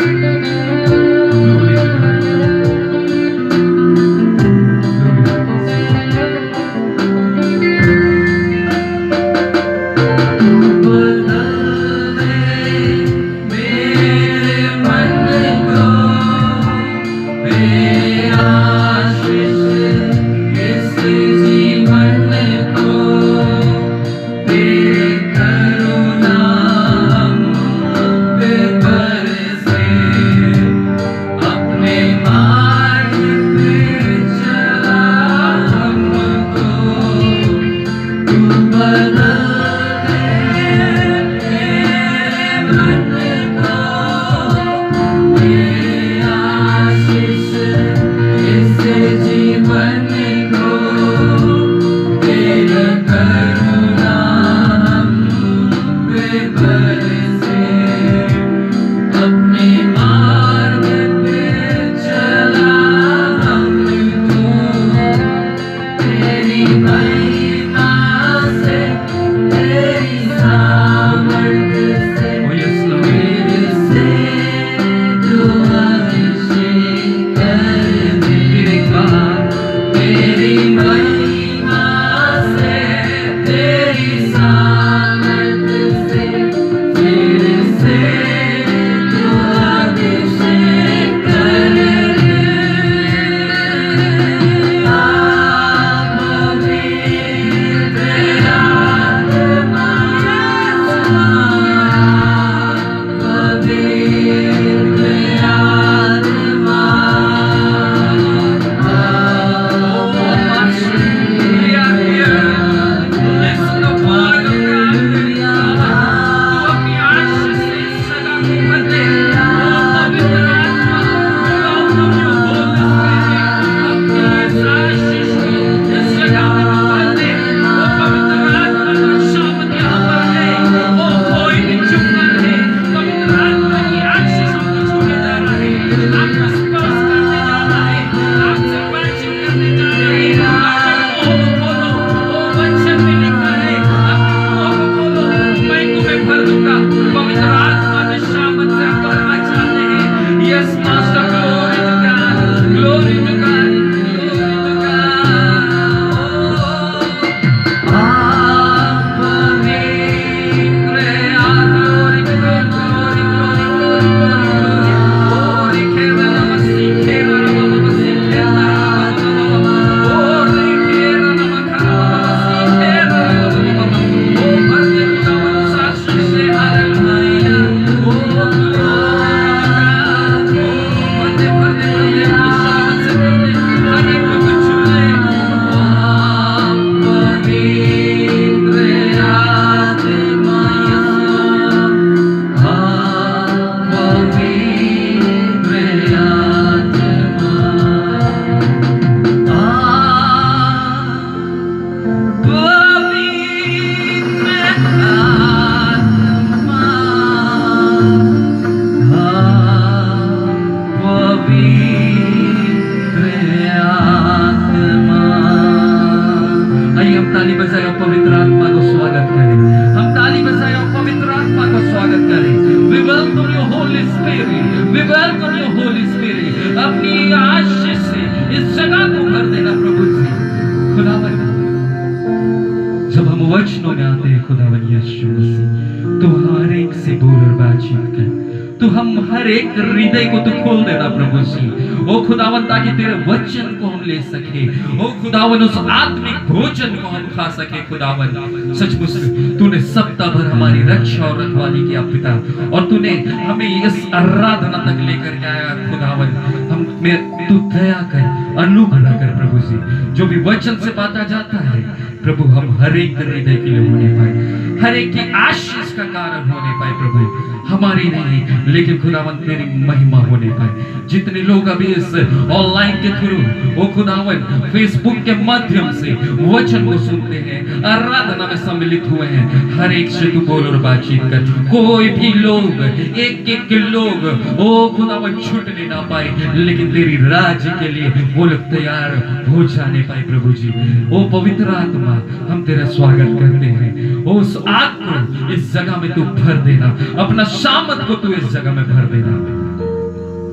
यीशु मसीह, तू हर एक से बोल और बातचीत कर। तू हम हर एक हृदय को तू खोल देना प्रभु जी। ओ खुदावन, ताकि तेरे वचन को हम ले सके। ओ खुदावन, उस आत्मिक भोजन को हम खा सके। खुदावन, सचमुच तूने सप्ताह भर हमारी रक्षा और रखवाली किया पिता, और तूने हमें इस आराधना तक लेकर के आया। खुदावन, हम में तू दया कर, अनुग्रह कर प्रभु जी। जो भी वचन से बांटा जाता है प्रभु, हम हर एक हृदय के लिए होने पाए, हर एक की आशीष का कारण होने पाए प्रभु। हमारी नहीं लेकिन खुदावन तेरी महिमा होने पाए। जितने लोग अभी इस ऑनलाइन के थ्रू, ओ खुदावन, फेसबुक के माध्यम से वचन को सुनते हैं, आराधना में सम्मिलित हुए हैं, हर एक से तू बोल और बातचीत कर। कोई भी लोग, एक एक लोग ओ खुदावन छूटने ना पाए, लेकिन तेरी राज्य के लिए वो लोग तैयार हो जाने पाए प्रभु जी। ओ पवित्र आत्मा, हम तेरा स्वागत करते हैं। उस आग को इस जगह में तू भर देना, अपना सामर्थ को तू इस जगह में भर देना।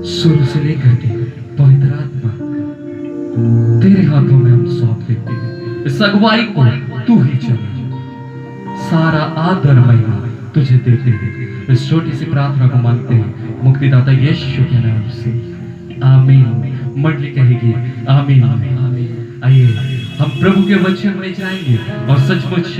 शुरू से लेकर के पवित्र आत्मा तेरे हाथों में हम सौंप देते हैं। इस अगुवाई को तू ही चला, सारा आदर महिमा तुझे देते हैं। इस छोटी सी प्रार्थना को मांगते हैं मुक्तिदाता यीशु के नाम से, आमीन। मंडली कहेगी आमीन। आइए हम प्रभु के वचन में जाएंगे, और सचमुच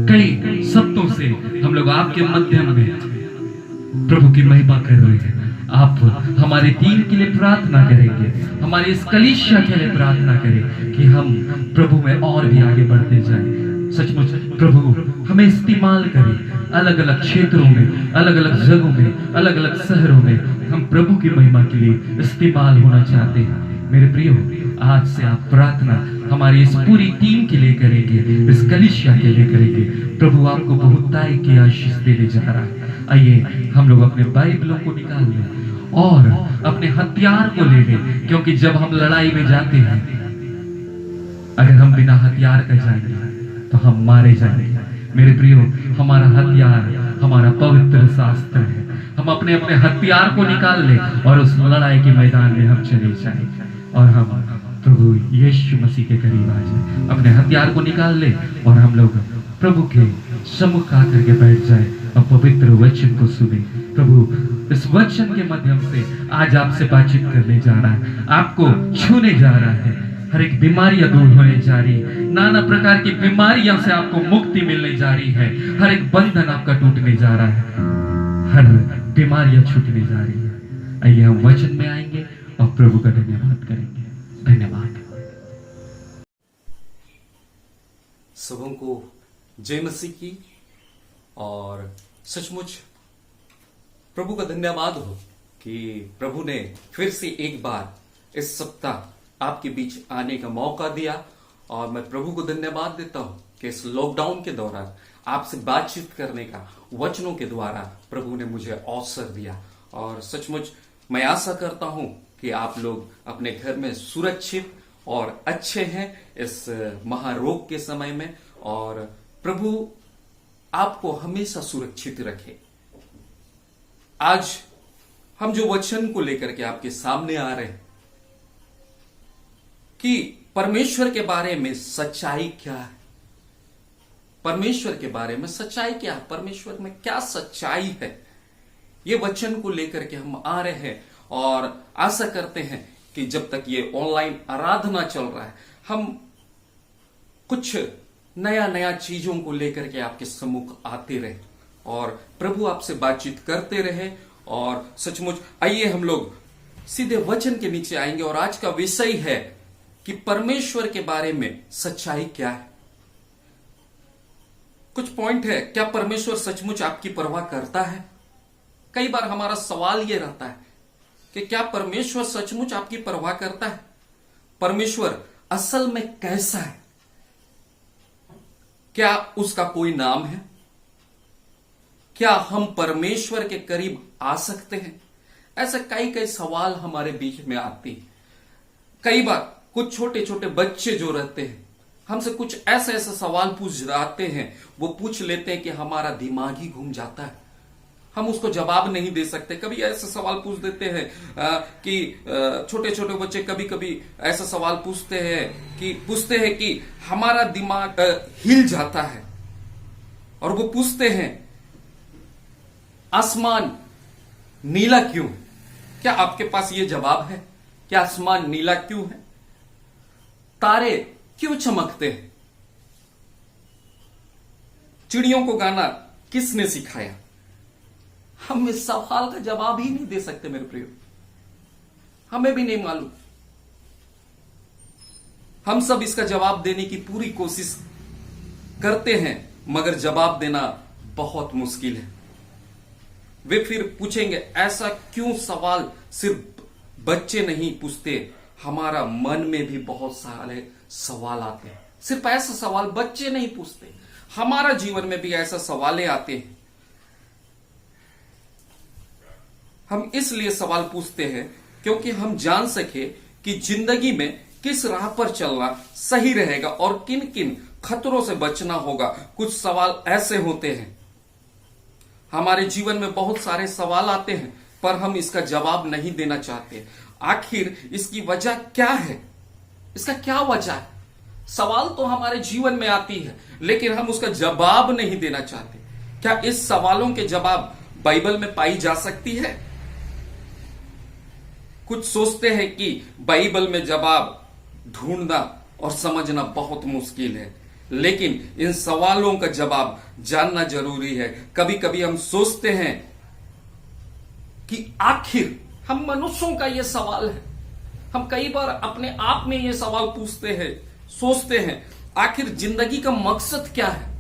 कई सप्तों से हम लोग आपके माध्यम में प्रभु की महिमा कर रहे हैं। आप हमारे टीम के लिए प्रार्थना करेंगे, हमारे इस कलीसिया के लिए प्रार्थना करें कि हम प्रभु में और भी आगे बढ़ते जाएं। सचमुच प्रभु हमें इस्तेमाल करें, अलग अलग क्षेत्रों में, अलग अलग जगहों में, अलग अलग शहरों में हम प्रभु की महिमा के लिए इस्तेमाल होना चाहते हैं। मेरे प्रियो, आज से आप प्रार्थना हमारी इस पूरी टीम के लिए करेंगे, इस कलीसिया के लिए करेंगे। प्रभु आपको बहुतायत की आशीष देने जा रहा है। आइए हम लोग अपने बाइबलों को निकाल लें और अपने हथियार को ले लें, क्योंकि जब हम लड़ाई में जाते हैं, अगर हम बिना हथियार का जाएंगे तो हम मारे जाएंगे। मेरे प्रियो, हमारा हथियार हमारा पवित्र शास्त्र है। हम अपने अपने हथियार को निकाल लें और उस लड़ाई के मैदान में हम चले जाएं, और हम प्रभु यीशु मसीह के करीब आ जाए। अपने हथियार को निकाल ले और हम लोग प्रभु के सम्मुख आकर के बैठ जाए और पवित्र वचन को सुने। प्रभु इस वचन के माध्यम से आज आपसे बातचीत करने जा रहा है, आपको छूने जा रहा है। हर एक बीमारियां दूर होने जा रही है, नाना प्रकार की बीमारियों से आपको मुक्ति मिलने जा रही है। हर एक बंधन आपका टूटने जा रहा है, हर बीमारियां छूटने जा रही है। आइए हम वचन में आएंगे और प्रभु का धन्यवाद करेंगे। धन्यवाद। सबों को जय मसीह की, और सचमुच प्रभु का धन्यवाद हो कि प्रभु ने फिर से एक बार इस सप्ताह आपके बीच आने का मौका दिया। और मैं प्रभु को धन्यवाद देता हूं कि इस लॉकडाउन के दौरान आपसे बातचीत करने का वचनों के द्वारा प्रभु ने मुझे अवसर दिया। और सचमुच मैं आशा करता हूं कि आप लोग अपने घर में सुरक्षित और अच्छे हैं इस महारोग के समय में, और प्रभु आपको हमेशा सुरक्षित रखे। आज हम जो वचन को लेकर के आपके सामने आ रहे हैं कि परमेश्वर के बारे में सच्चाई क्या है, परमेश्वर के बारे में सच्चाई क्या है, परमेश्वर में क्या सच्चाई है, ये वचन को लेकर के हम आ रहे हैं। और आशा करते हैं कि जब तक ये ऑनलाइन आराधना चल रहा है, हम कुछ नया नया चीजों को लेकर के आपके सम्मुख आते रहे और प्रभु आपसे बातचीत करते रहे। और सचमुच आइए हम लोग सीधे वचन के नीचे आएंगे, और आज का विषय है कि परमेश्वर के बारे में सच्चाई क्या है। कुछ पॉइंट है, क्या परमेश्वर सचमुच आपकी परवाह करता है? कई बार हमारा सवाल यह रहता है कि क्या परमेश्वर सचमुच आपकी परवाह करता है? परमेश्वर असल में कैसा है? क्या उसका कोई नाम है? क्या हम परमेश्वर के करीब आ सकते हैं? ऐसे कई कई सवाल हमारे बीच में आते हैं। कई बार कुछ छोटे छोटे बच्चे जो रहते हैं हमसे कुछ ऐसे ऐसे सवाल पूछ जाते हैं, वो पूछ लेते हैं कि हमारा दिमाग ही घूम जाता है, हम उसको जवाब नहीं दे सकते। कभी ऐसे सवाल पूछ देते हैं कि छोटे छोटे बच्चे कभी कभी ऐसा सवाल पूछते हैं कि हमारा दिमाग हिल जाता है, और वो पूछते हैं आसमान नीला क्यों? क्या आपके पास ये जवाब है? क्या आसमान नीला क्यों है? तारे क्यों चमकते हैं? चिड़ियों को गाना किसने सिखाया? हम इस सवाल का जवाब ही नहीं दे सकते मेरे प्रियो, हमें भी नहीं मालूम। हम सब इसका जवाब देने की पूरी कोशिश करते हैं, मगर जवाब देना बहुत मुश्किल है। वे फिर पूछेंगे ऐसा क्यों सवाल सिर्फ बच्चे नहीं पूछते, हमारा मन में भी बहुत सारे सवाल आते हैं। सिर्फ ऐसा सवाल बच्चे नहीं पूछते, हमारा जीवन में भी ऐसा सवालें आते हैं। हम इसलिए सवाल पूछते हैं क्योंकि हम जान सके कि जिंदगी में किस राह पर चलना सही रहेगा और किन किन खतरों से बचना होगा। कुछ सवाल ऐसे होते हैं, हमारे जीवन में बहुत सारे सवाल आते हैं पर हम इसका जवाब नहीं देना चाहते। आखिर इसकी वजह क्या है? इसका क्या वजह है? सवाल तो हमारे जीवन में आती है लेकिन हम उसका जवाब नहीं देना चाहते। क्या इस सवालों के जवाब बाइबल में पाई जा सकती है? कुछ सोचते हैं कि बाइबल में जवाब ढूंढना और समझना बहुत मुश्किल है, लेकिन इन सवालों का जवाब जानना जरूरी है। कभी कभी हम सोचते हैं कि आखिर हम मनुष्यों का यह सवाल है। हम कई बार अपने आप में यह सवाल पूछते हैं, सोचते हैं आखिर जिंदगी का मकसद क्या है?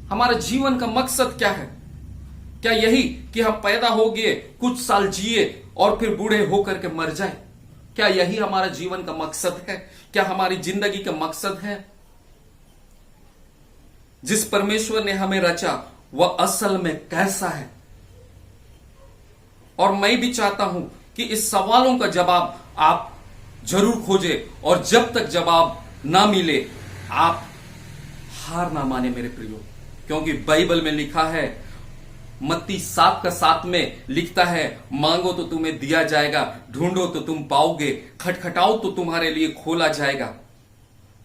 हमारा जीवन का मकसद क्या है? क्या यही कि हम पैदा हो गए, कुछ साल जिए और फिर बूढ़े होकर के मर जाए? क्या यही हमारा जीवन का मकसद है? क्या हमारी जिंदगी का मकसद है? जिस परमेश्वर ने हमें रचा वह असल में कैसा है? और मैं भी चाहता हूं कि इस सवालों का जवाब आप जरूर खोजें, और जब तक जवाब ना मिले आप हार ना माने मेरे प्रियो, क्योंकि बाइबल में लिखा है, मत्ती 7:7 में लिखता है, मांगो तो तुम्हें दिया जाएगा, ढूंढो तो तुम पाओगे, खटखटाओ तो तुम्हारे लिए खोला जाएगा।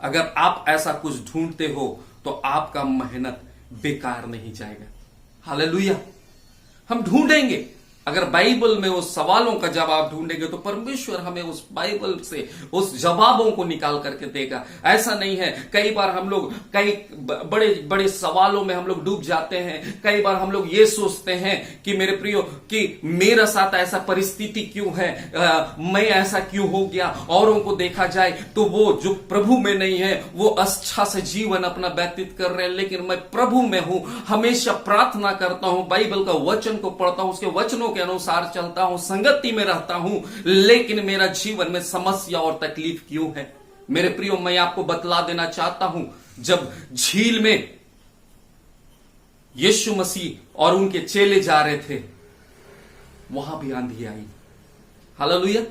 अगर आप ऐसा कुछ ढूंढते हो तो आपका मेहनत बेकार नहीं जाएगा। हालेलुया। हम ढूंढेंगे, अगर बाइबल में उस सवालों का जवाब ढूंढेंगे तो परमेश्वर हमें उस बाइबल से उस जवाबों को निकाल करके देगा। ऐसा नहीं है, कई बार हम लोग कई बड़े बड़े सवालों में हम लोग डूब जाते हैं। कई बार हम लोग ये सोचते हैं कि मेरे प्रियो कि मेरे साथ ऐसा परिस्थिति क्यों है, मैं ऐसा क्यों हो गया। औरों को देखा जाए तो वो जो प्रभु में नहीं है वो अच्छा से जीवन अपना व्यतीत कर रहे हैं, लेकिन मैं प्रभु में हूं, हमेशा प्रार्थना करता हूं, बाइबल का वचन को पढ़ता हूं, उसके वचनों के अनुसार चलता हूं, संगति में रहता हूं, लेकिन मेरा जीवन में समस्या और तकलीफ क्यों है? मेरे प्रियो, मैं आपको बतला देना चाहता हूं, जब झील में यीशु मसीह और उनके चेले जा रहे थे वहां भी आंधी आई। हालेलुया।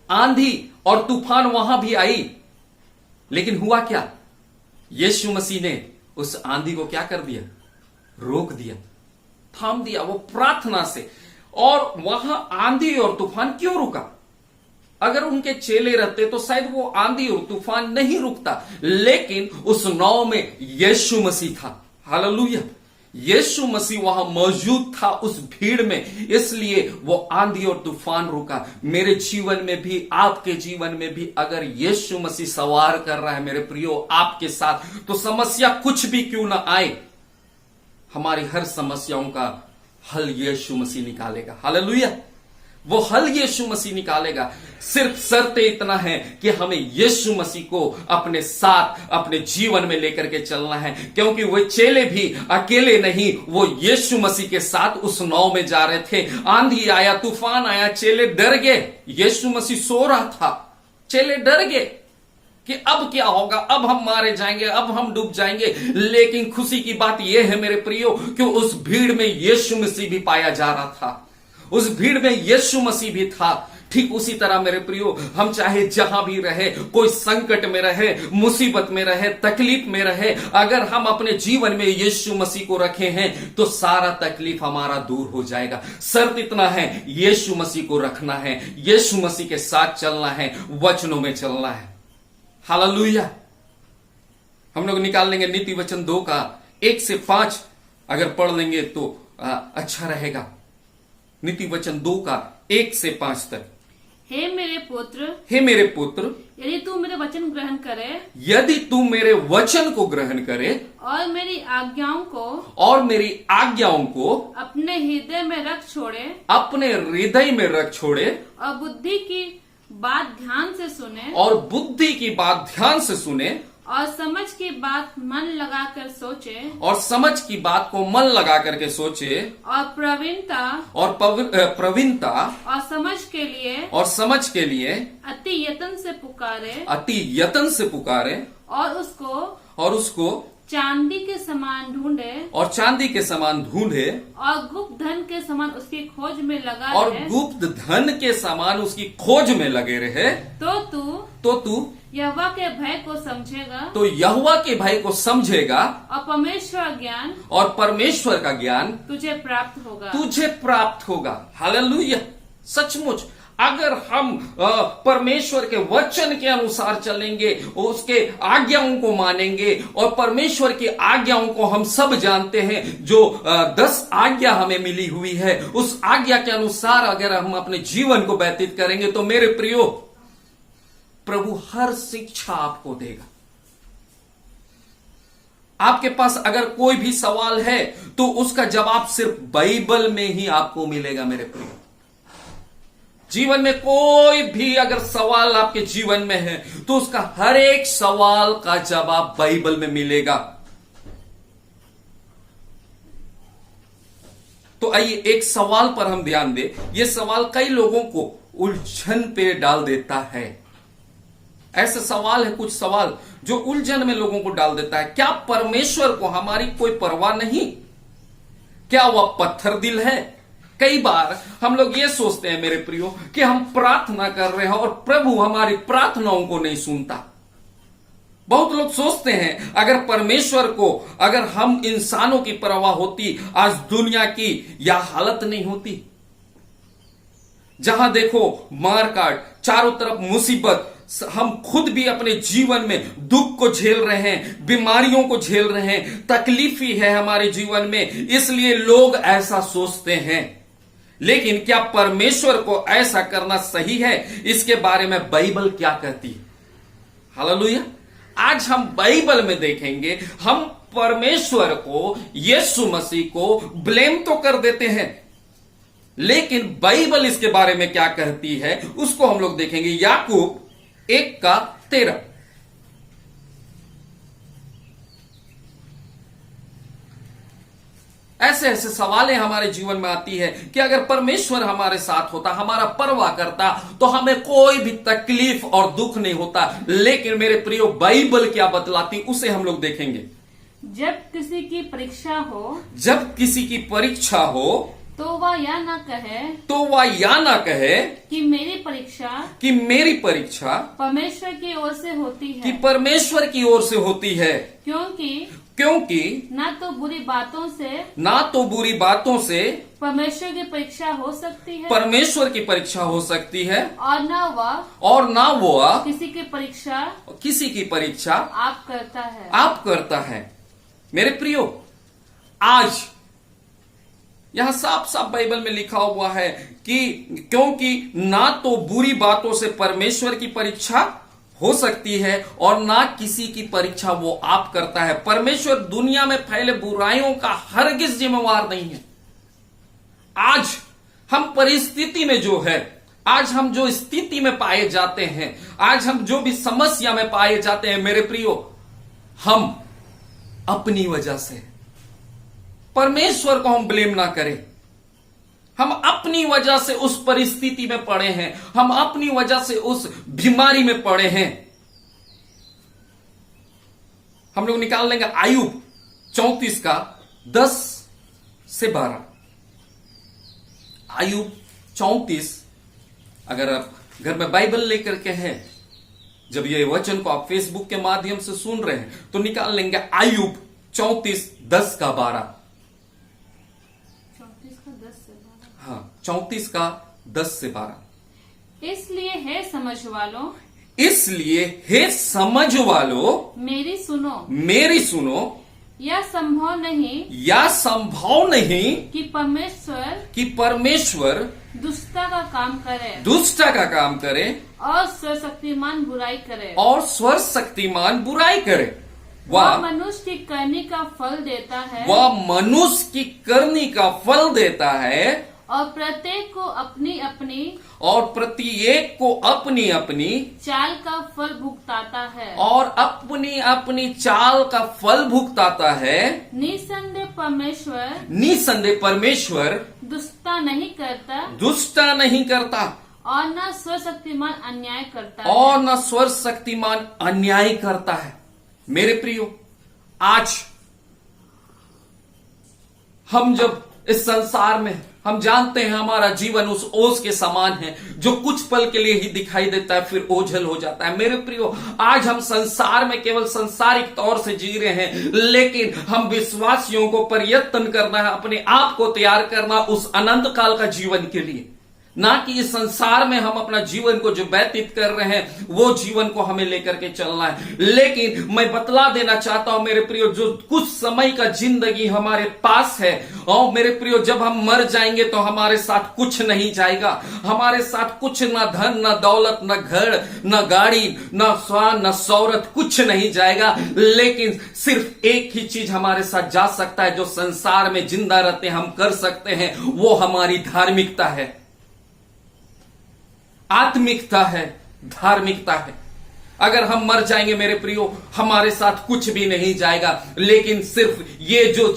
आंधी और तूफान वहां भी आई, लेकिन हुआ क्या? यीशु मसीह ने उस आंधी को क्या कर दिया? रोक दिया, थाम दिया, वो प्रार्थना से। और वहां आंधी और तूफान क्यों रुका? अगर उनके चेले रहते तो शायद वो आंधी और तूफान नहीं रुकता, लेकिन उस नाव में यीशु मसीह था। हालेलुया। यीशु मसीह वहां मौजूद था उस भीड़ में, इसलिए वो आंधी और तूफान रुका। मेरे जीवन में भी, आपके जीवन में भी अगर यीशु मसीह सवार कर रहा है मेरे प्रियो आपके साथ, तो समस्या कुछ भी क्यों ना आए, हमारी हर समस्याओं का हल यीशु मसीह निकालेगा। हालेलुया। वो हल यीशु मसीह निकालेगा। सिर्फ शर्त इतना है कि हमें यीशु मसीह को अपने साथ अपने जीवन में लेकर के चलना है, क्योंकि वो चेले भी अकेले नहीं, वो यीशु मसीह के साथ उस नाव में जा रहे थे। आंधी आया, तूफान आया, चेले डर गए। यीशु मसीह सो रहा था, चेले डर गए कि अब क्या होगा, अब हम मारे जाएंगे, अब हम डूब जाएंगे। लेकिन खुशी की बात यह है मेरे प्रियो कि उस भीड़ में यीशु मसीह भी पाया जा रहा था, उस भीड़ में यीशु मसीह भी था। ठीक उसी तरह मेरे प्रियो, हम चाहे जहां भी रहे, कोई संकट में रहे, मुसीबत में रहे, तकलीफ में रहे, अगर हम अपने जीवन में यीशु मसीह को रखे हैं तो सारा तकलीफ हमारा दूर हो जाएगा। शर्त इतना है, यीशु मसीह को रखना है, यीशु मसीह के साथ चलना है, वचनों में चलना है। हालेलुया। हम लोग निकाल लेंगे नीति वचन 2 का 1 से 5 अगर पढ़ लेंगे तो अच्छा रहेगा। नीति वचन 2 का 1 से 5 तक। हे मेरे पुत्र, हे मेरे पुत्र, यदि तू मेरे वचन ग्रहण करे यदि तू मेरे वचन को ग्रहण करे और मेरी आज्ञाओं को और मेरी आज्ञाओं को अपने हृदय में रख छोड़े अपने हृदय में रख छोड़े और बुद्धि की बात ध्यान से सुने और बुद्धि की बात ध्यान से सुने और समझ की बात मन लगाकर सोचे और समझ की बात को मन लगा करके सोचे और प्रवीणता और प्रवीणता और समझ के लिए और समझ के लिए अति यत्न से पुकारे अति यत्न से पुकारे और उसको चांदी के समान ढूंढे और चांदी के समान ढूंढे और गुप्त धन के समान उसकी खोज में लगा और रहे, गुप्त धन के समान उसकी खोज में लगे रहे, तो तू यहोवा के भय को समझेगा तो यहोवा के भय को समझेगा और परमेश्वर का ज्ञान तुझे प्राप्त होगा। हालेलुया। सचमुच अगर हम परमेश्वर के वचन के अनुसार चलेंगे, उसके आज्ञाओं को मानेंगे, और परमेश्वर की आज्ञाओं को हम सब जानते हैं, जो 10 आज्ञा हमें मिली हुई है, उस आज्ञा के अनुसार अगर हम अपने जीवन को व्यतीत करेंगे तो मेरे प्रियो, प्रभु हर शिक्षा आपको देगा। आपके पास अगर कोई भी सवाल है तो उसका जवाब सिर्फ बाइबल में ही आपको मिलेगा मेरे प्रियो। जीवन में कोई भी अगर सवाल आपके जीवन में है तो उसका हर एक सवाल का जवाब बाइबल में मिलेगा। तो आइए एक सवाल पर हम ध्यान दें। यह सवाल कई लोगों को उलझन पे डाल देता है। ऐसे सवाल है, कुछ सवाल जो उलझन में लोगों को डाल देता है। क्या परमेश्वर को हमारी कोई परवाह नहीं? क्या वह पत्थर दिल है? कई बार हम लोग ये सोचते हैं मेरे प्रियो कि हम प्रार्थना कर रहे हैं और प्रभु हमारी प्रार्थनाओं को नहीं सुनता। बहुत लोग सोचते हैं अगर परमेश्वर को, अगर हम इंसानों की परवाह होती, आज दुनिया की यह हालत नहीं होती। जहां देखो मारकाट, चारों तरफ मुसीबत, हम खुद भी अपने जीवन में दुख को झेल रहे हैं, बीमारियों को झेल रहे हैं, तकलीफी है हमारे जीवन में, इसलिए लोग ऐसा सोचते हैं। लेकिन क्या परमेश्वर को ऐसा करना सही है? इसके बारे में बाइबल क्या कहती है? हालेलुया। आज हम बाइबल में देखेंगे, हम परमेश्वर को, यीशु मसीह को ब्लेम तो कर देते हैं, लेकिन बाइबल इसके बारे में क्या कहती है उसको हम लोग देखेंगे। याकूब 1:13। ऐसे ऐसे सवालें हमारे जीवन में आती है कि अगर परमेश्वर हमारे साथ होता, हमारा परवाह करता, तो हमें कोई भी तकलीफ और दुख नहीं होता। लेकिन मेरे प्रियो, बाइबल क्या बतलाती उसे हम लोग देखेंगे। जब किसी की परीक्षा हो तो वह या ना कहे कि मेरी परीक्षा परमेश्वर की ओर से होती है, क्योंकि ना तो बुरी बातों से परमेश्वर की परीक्षा हो सकती है और ना वह किसी की परीक्षा आप करता है। मेरे प्रियो, आज यहां साफ साफ बाइबल में लिखा हुआ है कि क्योंकि ना तो बुरी बातों से परमेश्वर की परीक्षा हो सकती है और ना किसी की परीक्षा वो आप करता है। परमेश्वर दुनिया में फैले बुराइयों का हरगिज जिम्मेवार नहीं है। आज हम परिस्थिति में जो है, आज हम जो स्थिति में पाए जाते हैं, आज हम जो भी समस्या में पाए जाते हैं मेरे प्रियो, हम अपनी वजह से, परमेश्वर को हम ब्लेम ना करें। हम अपनी वजह से उस परिस्थिति में पड़े हैं, हम अपनी वजह से उस बीमारी में पड़े हैं। हम लोग निकाल लेंगे आयुब 34:10-12। आयुब 34, अगर आप घर में बाइबल लेकर के हैं, जब ये वचन को आप फेसबुक के माध्यम से सुन रहे हैं तो निकाल लेंगे आयुब 34:10-12। हाँ, 34:10-12। इसलिए हे समझ वालों मेरी सुनो यह संभव नहीं या संभव नहीं कि परमेश्वर दुष्टता का काम करे और सर्वशक्तिमान बुराई करे वह मनुष्य की करनी का फल देता है वह मनुष्य की करनी का फल देता है और प्रत्येक को अपनी अपनी चाल का फल भुगताता है और अपनी अपनी चाल का फल भुगताता है। निसंदेह परमेश्वर दुष्टता नहीं करता और न स्वशक्तिमान अन्याय करता है। मेरे प्रियो, आज हम जब इस संसार में हम जानते हैं हमारा जीवन उस ओस के समान है जो कुछ पल के लिए ही दिखाई देता है फिर ओझल हो जाता है। मेरे प्रियो, आज हम संसार में केवल सांसारिक तौर से जी रहे हैं, लेकिन हम विश्वासियों को प्रयत्न करना है अपने आप को तैयार करना उस अनंत काल का जीवन के लिए, ना कि इस संसार में हम अपना जीवन को जो व्यतीत कर रहे हैं वो जीवन को हमें लेकर के चलना है। लेकिन मैं बतला देना चाहता हूं मेरे प्रियो, जो कुछ समय का जिंदगी हमारे पास है, और मेरे प्रियो जब हम मर जाएंगे तो हमारे साथ कुछ नहीं जाएगा। हमारे साथ कुछ, ना धन, ना दौलत, ना घर, ना गाड़ी, ना स्वान, ना शौहरत, कुछ नहीं जाएगा। लेकिन सिर्फ एक ही चीज हमारे साथ जा सकता है, जो संसार में जिंदा रहते हम कर सकते हैं, वो हमारी धार्मिकता है, आत्मिकता है, धार्मिकता है। अगर हम मर जाएंगे मेरे प्रियो, हमारे साथ कुछ भी नहीं जाएगा, लेकिन सिर्फ ये जो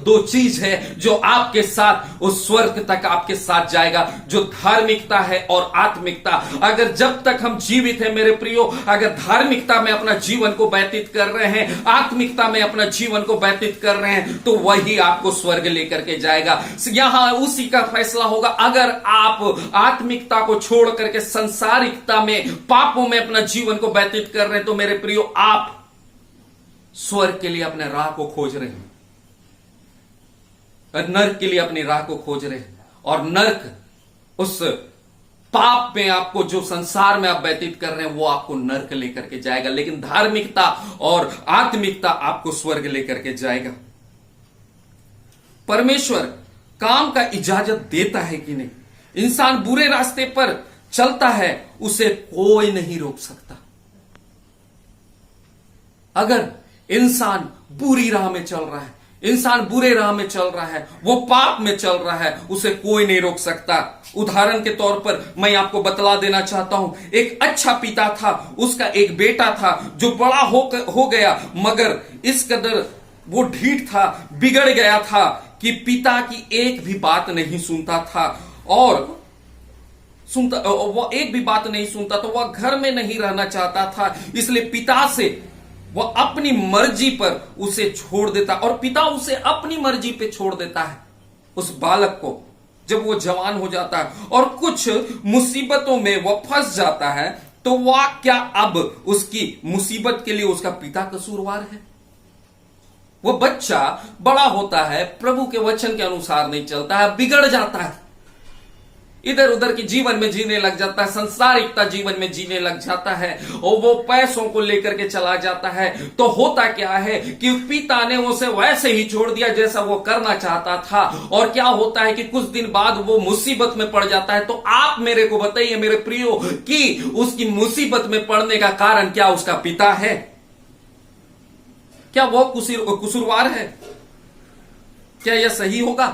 दो चीज है जो आपके साथ उस स्वर्ग तक आपके साथ जाएगा, जो धार्मिकता है और आत्मिकता। अगर जब तक हम जीवित हैं मेरे प्रियो, अगर धार्मिकता में अपना जीवन को व्यतीत कर रहे हैं, आत्मिकता में अपना जीवन को व्यतीत कर रहे हैं, तो वही आपको स्वर्ग लेकर के जाएगा। यहां उसी का फैसला होगा। अगर आप आत्मिकता को छोड़ करके संसारिकता में, पापों में अपना जीवन को व्यतीत कर रहे हैं, तो मेरे प्रियो आप स्वर्ग के लिए अपने राह को खोज रहे हैं, नरक के लिए अपनी राह को खोज रहे हैं। और नरक, उस पाप में आपको जो संसार में आप व्यतीत कर रहे हैं वो आपको नरक लेकर के जाएगा, लेकिन धार्मिकता और आत्मिकता आपको स्वर्ग लेकर के जाएगा। परमेश्वर काम का इजाजत देता है कि नहीं? इंसान बुरे रास्ते पर चलता है, उसे कोई नहीं रोक सकता। अगर इंसान बुरी राह में चल रहा है, इंसान बुरे राह में चल रहा है, वो पाप में चल रहा है, उसे कोई नहीं रोक सकता। उदाहरण के तौर पर मैं आपको बतला देना चाहता हूं, एक अच्छा पिता था, उसका एक बेटा था जो बड़ा हो गया, मगर इस कदर वो ढीठ था, बिगड़ गया था कि पिता की एक भी बात नहीं सुनता था। और वो एक भी बात नहीं सुनता तो वह घर में नहीं रहना चाहता था, इसलिए पिता से वह अपनी मर्जी पर उसे छोड़ देता, और पिता उसे अपनी मर्जी पे छोड़ देता है उस बालक को। जब वो जवान हो जाता है और कुछ मुसीबतों में वह फंस जाता है, तो वह क्या अब उसकी मुसीबत के लिए उसका पिता कसूरवार है? वो बच्चा बड़ा होता है, प्रभु के वचन के अनुसार नहीं चलता है, बिगड़ जाता है, इधर उधर के जीवन में जीने लग जाता है, संसारिकता जीवन में जीने लग जाता है, और वो पैसों को लेकर के चला जाता है। तो होता क्या है कि पिता ने उसे वैसे ही छोड़ दिया जैसा वो करना चाहता था, और क्या होता है कि कुछ दिन बाद वो मुसीबत में पड़ जाता है। तो आप मेरे को बताइए मेरे प्रियो कि उसकी मुसीबत में पड़ने का कारण क्या उसका पिता है? क्या वो कसूरवार है? क्या यह सही होगा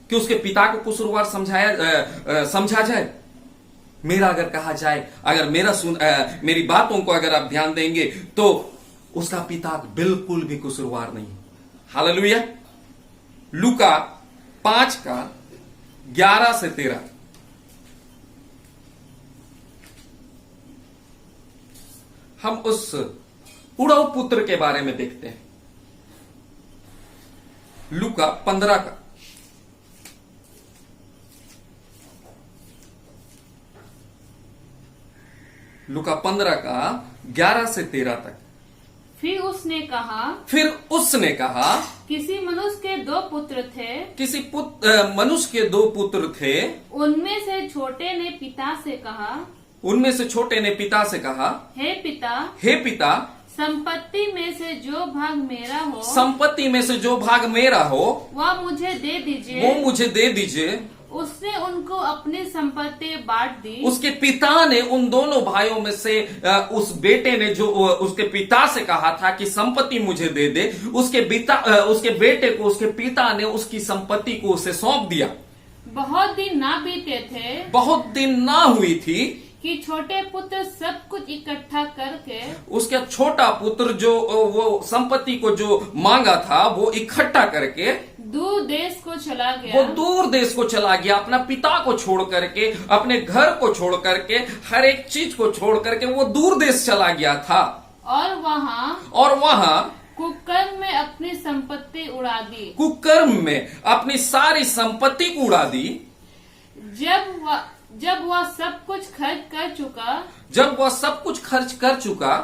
कि उसके पिता को कसूरवार समझा जाए? मेरा अगर कहा जाए, अगर मेरी बातों को अगर आप ध्यान देंगे, तो उसका पिता बिल्कुल भी कसूरवार नहीं। हालेलुया। लूका 5 का 11 से 13। हम उस उड़ाऊ पुत्र के बारे में देखते हैं। लूका 15 का लूका 15 का 11 से 13 तक। फिर उसने कहा किसी मनुष्य के 2 पुत्र थे। मनुष्य के 2 पुत्र थे। उनमें से छोटे ने पिता से कहा, हे पिता, संपत्ति में से जो भाग मेरा हो संपत्ति में से जो भाग मेरा हो वह मुझे दे वो दीजिए। मुझे दे दीजिए। उसने उनको अपनी संपत्ति बांट दी। उसके पिता ने उन दोनों भाइयों में से उस बेटे ने जो उसके पिता से कहा था कि संपत्ति मुझे दे दे, उसके बेटे को उसके पिता ने उसकी संपत्ति को उसे सौंप दिया। बहुत दिन ना बीते थे बहुत दिन ना हुई थी कि छोटे पुत्र सब कुछ इकट्ठा करके उसका छोटा पुत्र जो वो संपत्ति को जो मांगा था वो इकट्ठा करके दूर देश को चला वो गया। दूर देश को चला गया। अपना पिता को छोड़ करके, अपने घर को छोड़ करके, हर एक चीज को छोड़ करके वो दूर देश चला गया था। और वहाँ कुकर्म में अपनी संपत्ति उड़ा दी। कुकर्म में अपनी सारी संपत्ति को उड़ा दी। जब वह सब कुछ खर्च कर चुका जब वह सब कुछ खर्च कर चुका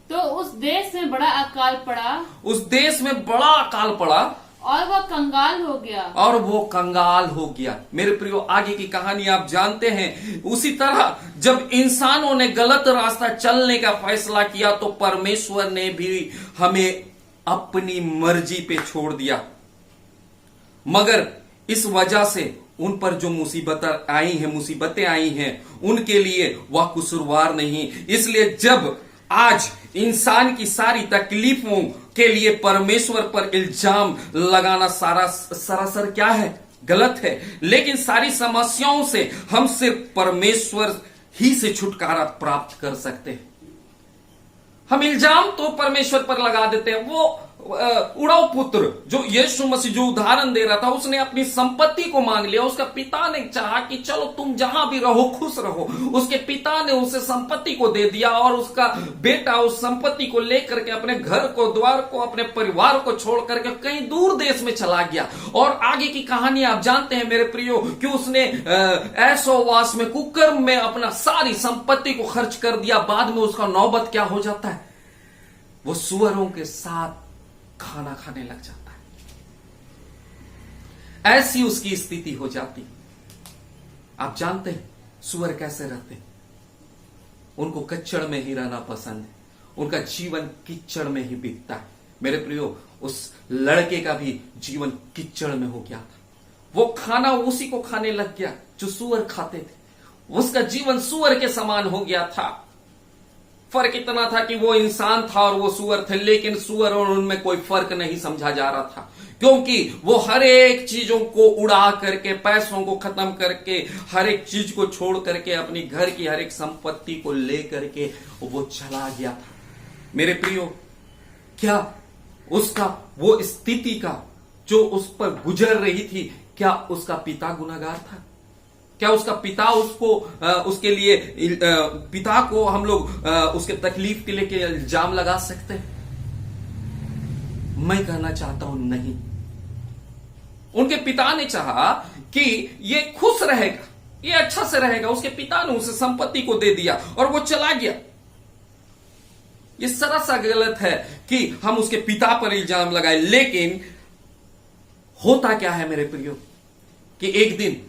तो उस देश में बड़ा अकाल पड़ा। उस देश में बड़ा अकाल पड़ा और वह कंगाल हो गया। और वो कंगाल हो गया। मेरे प्रियो, आगे की कहानी आप जानते हैं। उसी तरह जब इंसानों ने गलत रास्ता चलने का फैसला किया तो परमेश्वर ने भी हमें अपनी मर्जी पे छोड़ दिया। मगर इस वजह से उन पर जो मुसीबतें आई हैं उनके लिए वह कसूरवार नहीं। इसलिए जब आज इंसान की सारी तकलीफों के लिए परमेश्वर पर इल्जाम लगाना सरासर क्या है? गलत है। लेकिन सारी समस्याओं से हम सिर्फ परमेश्वर ही से छुटकारा प्राप्त कर सकते हैं। हम इल्जाम तो परमेश्वर पर लगा देते हैं। वो उड़ाऊ पुत्र जो यीशु मसीह जो उदाहरण दे रहा था, उसने अपनी संपत्ति को मांग लिया। उसका पिता ने चाहा कि चलो तुम जहां भी रहो खुश रहो। उसके पिता ने उसे संपत्ति को दे दिया और उसका बेटा उस संपत्ति को लेकर के अपने घर को, द्वार को, अपने परिवार को छोड़ करके कहीं दूर देश में चला गया। और आगे की कहानी आप जानते हैं मेरे प्रियो कि उसने ऐशोवास में, कुकर्म में अपना सारी संपत्ति को खर्च कर दिया। बाद में उसका नौबत क्या हो जाता है? वो सुअरों के साथ खाना खाने लग जाता है। ऐसी उसकी स्थिति हो जाती। आप जानते हैं सुअर कैसे रहते हैं? उनको कच्चड़ में ही रहना पसंद है। उनका जीवन कीचड़ में ही बीतता है। मेरे प्रियो, उस लड़के का भी जीवन कीचड़ में हो गया था। वो खाना उसी को खाने लग गया जो सुअर खाते थे। उसका जीवन सुअर के समान हो गया था। फर्क इतना था कि वो इंसान था और वो सुअर थे, लेकिन सुअर और उनमें कोई फर्क नहीं समझा जा रहा था, क्योंकि वो हर एक चीजों को उड़ा करके, पैसों को खत्म करके, हर एक चीज को छोड़ करके, अपनी घर की हर एक संपत्ति को ले करके वो चला गया था। मेरे प्रियो, क्या उसका वो स्थिति का जो उस पर गुजर रही थी, क्या उसका पिता गुनहगार था? क्या उसका पिता उसको उसके लिए पिता को हम लोग उसके तकलीफ के लिए इल्जाम लगा सकते हैं? मैं कहना चाहता हूं नहीं। उनके पिता ने चाहा कि ये खुश रहेगा, ये अच्छा से रहेगा। उसके पिता ने उसे संपत्ति को दे दिया और वो चला गया। ये सरासर गलत है कि हम उसके पिता पर इल्जाम लगाए। लेकिन होता क्या है मेरे प्रियो कि एक दिन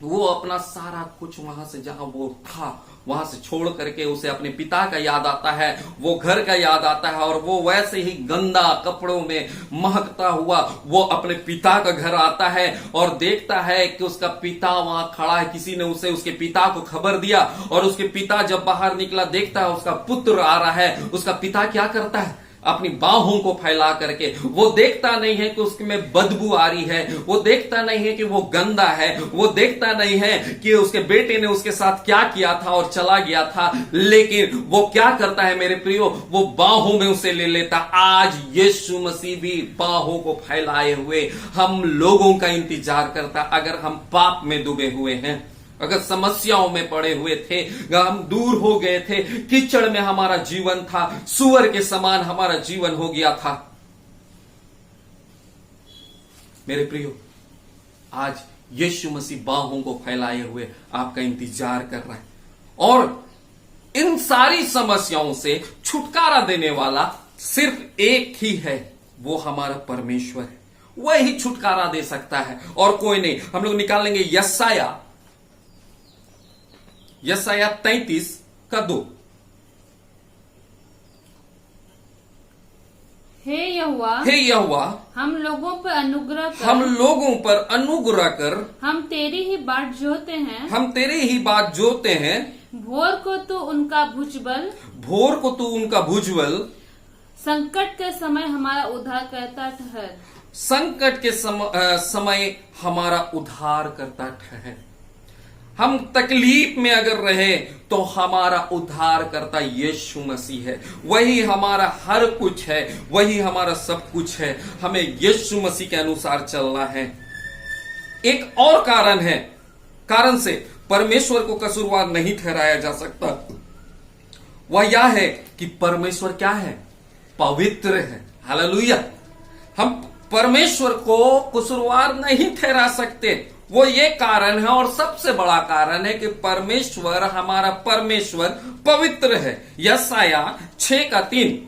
वो अपना सारा कुछ वहां से, जहां वो था वहां से छोड़ करके उसे अपने पिता का याद आता है, वो घर का याद आता है, और वो वैसे ही गंदा कपड़ों में महकता हुआ वो अपने पिता का घर आता है और देखता है कि उसका पिता वहां खड़ा है। किसी ने उसे उसके पिता को खबर दिया और उसके पिता जब बाहर निकला, देखता है उसका पुत्र आ रहा है। उसका पिता क्या करता है? अपनी बाहों को फैला करके, वो देखता नहीं है कि उसमें बदबू आ रही है, वो देखता नहीं है कि वो गंदा है, वो देखता नहीं है कि उसके बेटे ने उसके साथ क्या किया था और चला गया था। लेकिन वो क्या करता है मेरे प्रियो? वो बाहों में उसे ले लेता। आज यीशु मसीह भी बाहों को फैलाए हुए हम लोगों का इंतजार करता। अगर हम पाप में डूबे हुए हैं, अगर समस्याओं में पड़े हुए थे, हम दूर हो गए थे, कीचड़ में हमारा जीवन था, सुअर के समान हमारा जीवन हो गया था, मेरे प्रियो, आज यीशु मसीह बाहों को फैलाए हुए आपका इंतजार कर रहा है। और इन सारी समस्याओं से छुटकारा देने वाला सिर्फ एक ही है, वो हमारा परमेश्वर है। वही छुटकारा दे सकता है और कोई नहीं। हम लोग निकालेंगे यशायाह 33 का 2। हे यहोवा, हे यहोवा, हम लोगों पर अनुग्रह कर, हम लोगों पर अनुग्रह कर, हम तेरी ही बाट जोते हैं। हम तेरे ही बात जोते हैं। भोर को तू उनका भुजबल, भोर को तू उनका भुजबल, संकट के समय हमारा उद्धार करता ठहर। संकट के समय हमारा उद्धार करता ठहर। हम तकलीफ में अगर रहे तो हमारा उद्धार करता यीशु मसीह है। वही हमारा हर कुछ है, वही हमारा सब कुछ है। हमें यीशु मसीह के अनुसार चलना है। एक और कारण है, कारण से परमेश्वर को कसूरवार नहीं ठहराया जा सकता। वह यह है कि परमेश्वर क्या है? पवित्र है। हालेलुया। हम परमेश्वर को कसूरवार नहीं ठहरा सकते। वो ये कारण है, और सबसे बड़ा कारण है कि परमेश्वर, हमारा परमेश्वर पवित्र है। यशाया 6:3।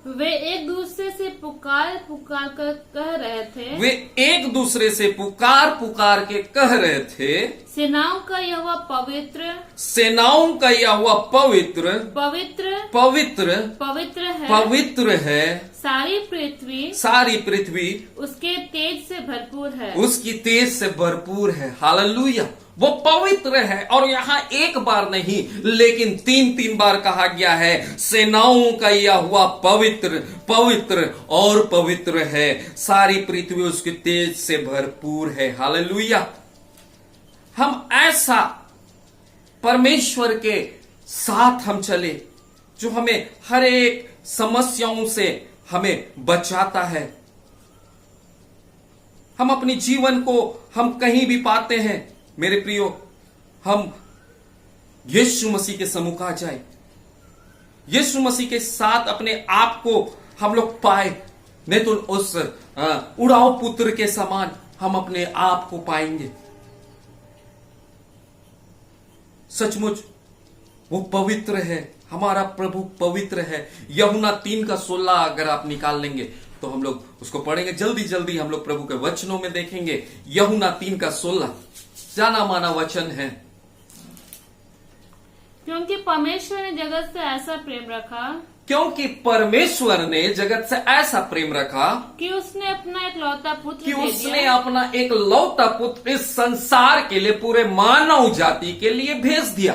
वे एक दूसरे से पुकार पुकार कर कह रहे थे, वे एक दूसरे से पुकार पुकार के कह रहे थे, सेनाओं का यहोवा पवित्र, सेनाओं का यहोवा पवित्र पवित्र पवित्र पवित्र है। पवित्र है। सारी पृथ्वी सारी पृथ्वी उसके तेज से भरपूर है। उसकी तेज से भरपूर है। हालेलुया। वो पवित्र है। और यहां एक बार नहीं लेकिन 3 बार कहा गया है, सेनाओं का यहोवा पवित्र पवित्र और पवित्र है। सारी पृथ्वी उसकी तेज से भरपूर है। हालेलुया। हम ऐसा परमेश्वर के साथ हम चले जो हमें हर एक समस्याओं से हमें बचाता है। हम अपने जीवन को हम कहीं भी पाते हैं मेरे प्रियो, हम यीशु मसीह के सम्मुख आ जाए, यीशु मसीह के साथ अपने आप को हम लोग पाए, नहीं तो उस उड़ाऊ पुत्र के समान हम अपने आप को पाएंगे। सचमुच वो पवित्र है, हमारा प्रभु पवित्र है। यूहन्ना 3:16 अगर आप निकाल लेंगे तो हम लोग उसको पढ़ेंगे। जल्दी जल्दी हम लोग प्रभु के वचनों में देखेंगे। यूहन्ना 3:16 जाना माना वचन है। क्योंकि परमेश्वर ने जगत से ऐसा प्रेम रखा, क्योंकि परमेश्वर ने जगत से ऐसा प्रेम रखा कि उसने अपना एक लौता पुत्र कि दे उसने दिया, अपना एक लौता पुत्र इस संसार के लिए, पूरे मानव जाति के लिए भेज दिया,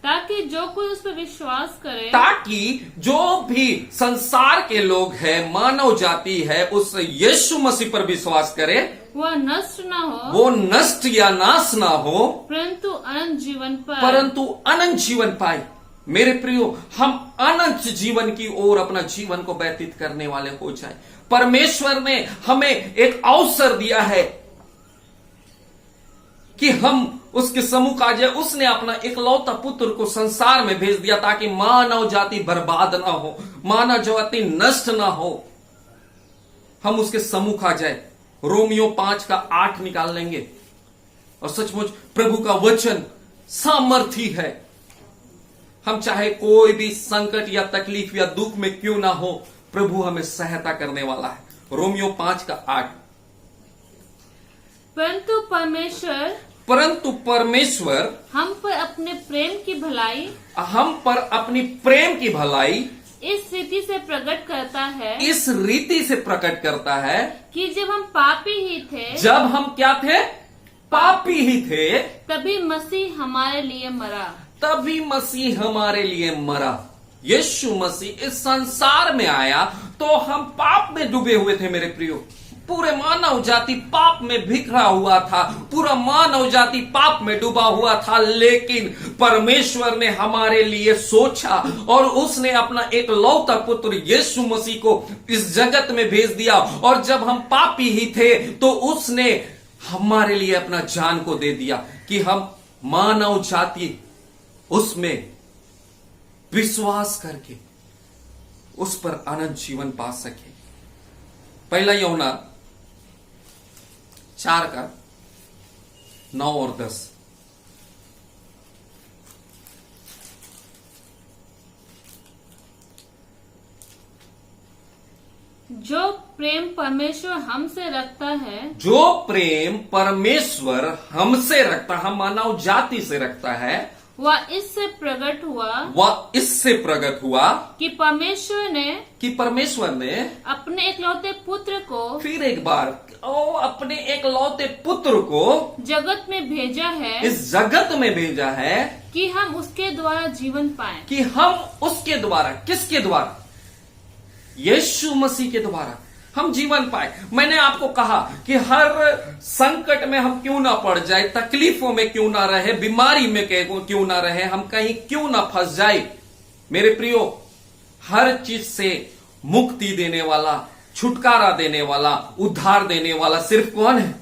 ताकि जो कोई उस पर विश्वास करे, ताकि जो भी संसार के लोग हैं, मानव जाति है, उस यीशु मसीह पर विश्वास करे, वह नष्ट न हो, वो नष्ट या नाश ना हो, परंतु अनंत जीवन पाए। परंतु अनंत जीवन पाए। मेरे प्रियो, हम अनंत जीवन की ओर अपना जीवन को व्यतीत करने वाले हो जाए। परमेश्वर ने हमें एक अवसर दिया है कि हम उसके सम्मुख आ जाए। उसने अपना एकलौता पुत्र को संसार में भेज दिया ताकि मानव जाति बर्बाद ना हो, मानव जाति नष्ट ना हो, हम उसके सम्मुख आ जाए। रोमियो 5:8 निकाल लेंगे। और सचमुच प्रभु का वचन सामर्थी है। हम चाहे कोई भी संकट या तकलीफ या दुख में क्यों ना हो, प्रभु हमें सहायता करने वाला है। रोमियो 5:8। परंतु परमेश्वर हम पर अपने प्रेम की भलाई, हम पर अपनी प्रेम की भलाई इस रीति से प्रकट करता है, इस रीति से प्रकट करता है कि जब हम पापी ही थे, जब हम क्या थे? पापी ही थे, तभी मसीह हमारे लिए मरा। तभी मसीह हमारे लिए मरा। यीशु मसीह इस संसार में आया तो हम पाप में डूबे हुए थे मेरे प्रियो। पूरे मानव जाति पाप में बिखरा हुआ था, पूरा मानव जाति पाप में डूबा हुआ था। लेकिन परमेश्वर ने हमारे लिए सोचा और उसने अपना एक लौता पुत्र यीशु मसीह को इस जगत में भेज दिया। और जब हम पापी ही थे तो उसने हमारे लिए अपना जान को दे दिया कि हम मानव जाति उसमें विश्वास करके उस पर अनंत जीवन पा सके। पहला यूहन्ना 4:9 और 10। जो प्रेम परमेश्वर हमसे रखता है, जो प्रेम परमेश्वर हमसे रखता है, हम मानव जाति से रखता है, वह इससे प्रकट हुआ वह इससे प्रकट हुआ कि परमेश्वर ने कि परमेश्वर ने अपने इकलौते पुत्र को फिर एक बार अपने एकलौते पुत्र को जगत में भेजा है इस जगत में भेजा है कि हम उसके द्वारा जीवन पाएं। कि हम उसके द्वारा, किसके द्वारा? यीशु मसीह के द्वारा हम जीवन पाए। मैंने आपको कहा कि हर संकट में हम क्यों ना पड़ जाए, तकलीफों में क्यों ना रहे, बीमारी में क्यों ना रहे, हम कहीं क्यों ना फंस जाए। मेरे प्रियो, हर चीज से मुक्ति देने वाला, छुटकारा देने वाला, उद्धार देने वाला सिर्फ कौन है?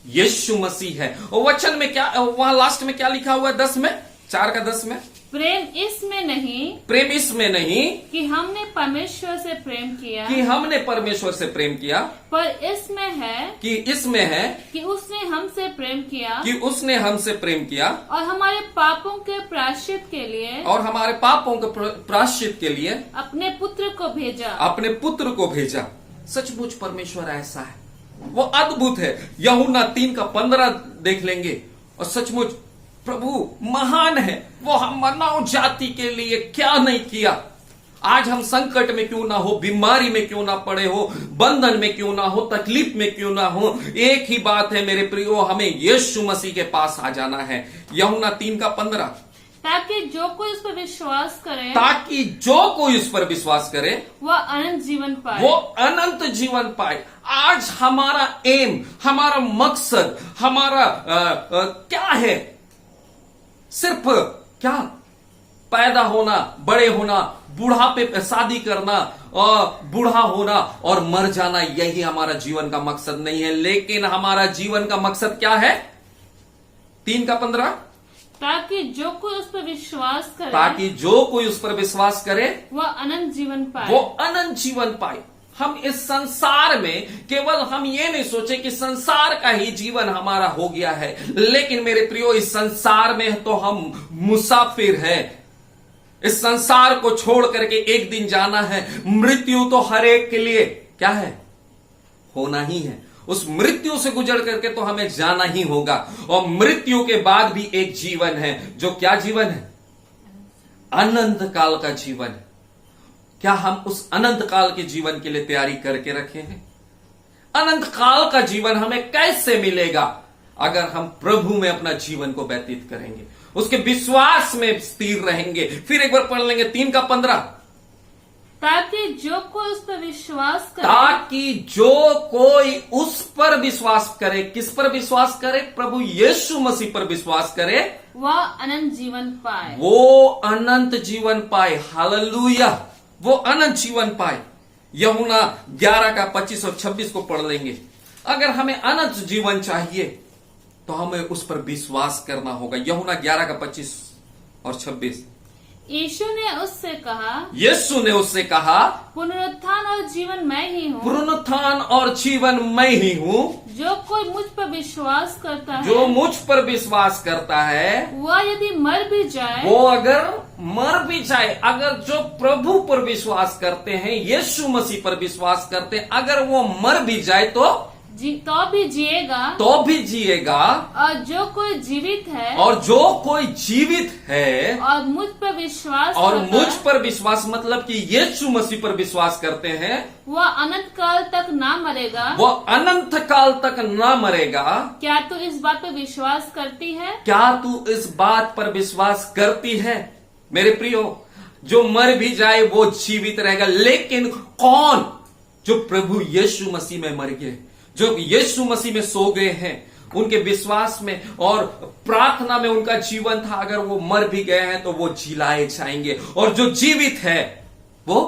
यीशु मसीह है। और वचन में क्या, वहां लास्ट में क्या लिखा हुआ है? 10 में, 4 का 10 में, प्रेम इसमें नहीं प्रेम इसमें नहीं कि हमने परमेश्वर से प्रेम किया, कि हमने परमेश्वर से प्रेम किया, पर इसमें है कि इसमें है कि उसने हमसे प्रेम किया कि उसने हमसे प्रेम किया और हमारे पापों के प्रायश्चित के लिए और हमारे पापों के प्रायश्चित के लिए अपने पुत्र को भेजा। अपने पुत्र को भेजा। सचमुच परमेश्वर ऐसा है, वो अद्भुत है। यूहन्ना 3 का 15 देख लेंगे और सचमुच प्रभु महान है। वो हम मानव जाति के लिए क्या नहीं किया। आज हम संकट में क्यों ना हो, बीमारी में क्यों ना पड़े हो, बंधन में क्यों ना हो, तकलीफ में क्यों ना हो, एक ही बात है मेरे प्रियो, हमें यीशु मसीह के पास आ जाना है। यूहन्ना 3 का 15, ताकि जो कोई उस पर विश्वास करे ताकि जो कोई उस पर विश्वास करे वह अनंत जीवन पाए। वो अनंत जीवन पाए। आज हमारा एम, हमारा मकसद, हमारा क्या है? सिर्फ क्या? पैदा होना, बड़े होना, बुढ़ापे पे शादी करना, बूढ़ा होना और मर जाना, यही हमारा जीवन का मकसद नहीं है। लेकिन हमारा जीवन का मकसद क्या है? 3 का 15, ताकि जो कोई उस पर विश्वास करे ताकि जो कोई उस पर विश्वास करे वह अनंत जीवन पाए। वो अनंत जीवन पाए। हम इस संसार में केवल हम ये नहीं सोचे कि संसार का ही जीवन हमारा हो गया है, लेकिन मेरे प्रियो, इस संसार में तो हम मुसाफिर हैं। इस संसार को छोड़ करके एक दिन जाना है। मृत्यु तो हर एक के लिए क्या है? होना ही है। उस मृत्यु से गुजर करके तो हमें जाना ही होगा। और मृत्यु के बाद भी एक जीवन है, जो क्या जीवन है? अनंत काल का जीवन है। क्या हम उस अनंत काल के जीवन के लिए तैयारी करके रखे हैं? अनंत काल का जीवन हमें कैसे मिलेगा? अगर हम प्रभु में अपना जीवन को व्यतीत करेंगे, उसके विश्वास में स्थिर रहेंगे। फिर एक बार पढ़ लेंगे 3 का 15, ताकि जो कोई उस पर विश्वास करे ताकि जो कोई उस पर विश्वास करे। किस पर विश्वास करे? प्रभु यीशु मसीह पर विश्वास करे, वह अनंत जीवन पाए। वो अनंत जीवन पाए। हालेलुया, वो अनंत जीवन पाए। यूहन्ना 11 का 25 और 26 को पढ़ लेंगे। अगर हमें अनंत जीवन चाहिए तो हमें उस पर विश्वास करना होगा। यूहन्ना 11 का 25 और 26। यीशु ने उससे कहा, यीशु ने उससे कहा, पुनरुत्थान और जीवन मैं ही हूँ। पुनरुत्थान और जीवन मैं ही हूँ। जो कोई मुझ पर विश्वास करता है, जो मुझ पर विश्वास करता है, वह यदि मर भी जाए, वो अगर मर भी जाए, अगर जो प्रभु पर विश्वास करते हैं, यीशु मसीह पर विश्वास करते हैं, अगर वो मर भी जाए तो भी जिएगा। तो भी जिएगा। और जो कोई जीवित है, और जो कोई जीवित है और मुझ पर विश्वास और करता मुझ है, पर विश्वास मतलब कि यीशु मसीह पर विश्वास करते हैं, वह अनंत काल तक ना मरेगा। वो अनंत काल तक ना मरेगा। क्या तू इस बात पर विश्वास करती है? क्या तू इस बात पर विश्वास करती है? मेरे प्रियो, जो मर भी जाए वो जीवित रहेगा। लेकिन कौन? जो प्रभु यीशु मसीह में मर गए, जो यीशु मसीह में सो गए हैं, उनके विश्वास में और प्रार्थना में उनका जीवन था, अगर वो मर भी गए हैं तो वो जिलाए जाएंगे। और जो जीवित है वो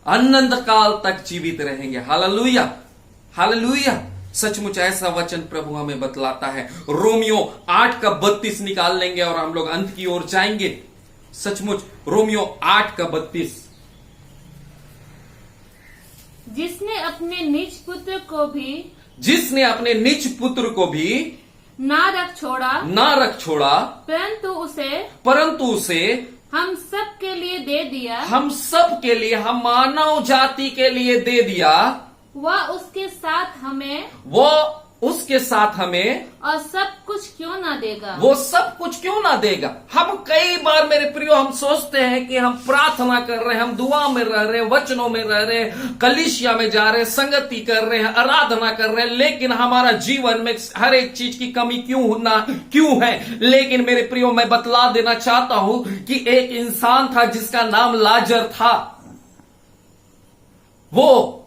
अनंत काल तक जीवित रहेंगे। Hallelujah, hallelujah. सचमुच ऐसा वचन प्रभु हमें बतलाता है। रोमियो 8 का 32 निकाल लेंगे और हम लोग अंत की ओर जाएंगे। सचमुच रोमियो 8 का 32, जिसने अपने निज पुत्र को भी, जिसने अपने निज पुत्र को भी ना रख छोड़ा, परंतु उसे हम सब के लिए दे दिया, हम सब के लिए, हम मानव जाति के लिए दे दिया। वह उसके साथ हमें उसके साथ हमें और सब कुछ क्यों ना देगा। वो सब कुछ क्यों ना देगा। हम कई बार मेरे प्रियो हम सोचते हैं कि हम प्रार्थना कर रहे हैं, हम दुआ में रह रहे हैं, वचनों में रह रहे हैं, कलीसिया में जा रहे हैं, संगति कर रहे हैं, आराधना कर रहे हैं, लेकिन हमारा जीवन में हर एक चीज की कमी क्यों है। लेकिन मेरे प्रियो मैं बतला देना चाहता हूं कि एक इंसान था जिसका नाम लाजर था। वो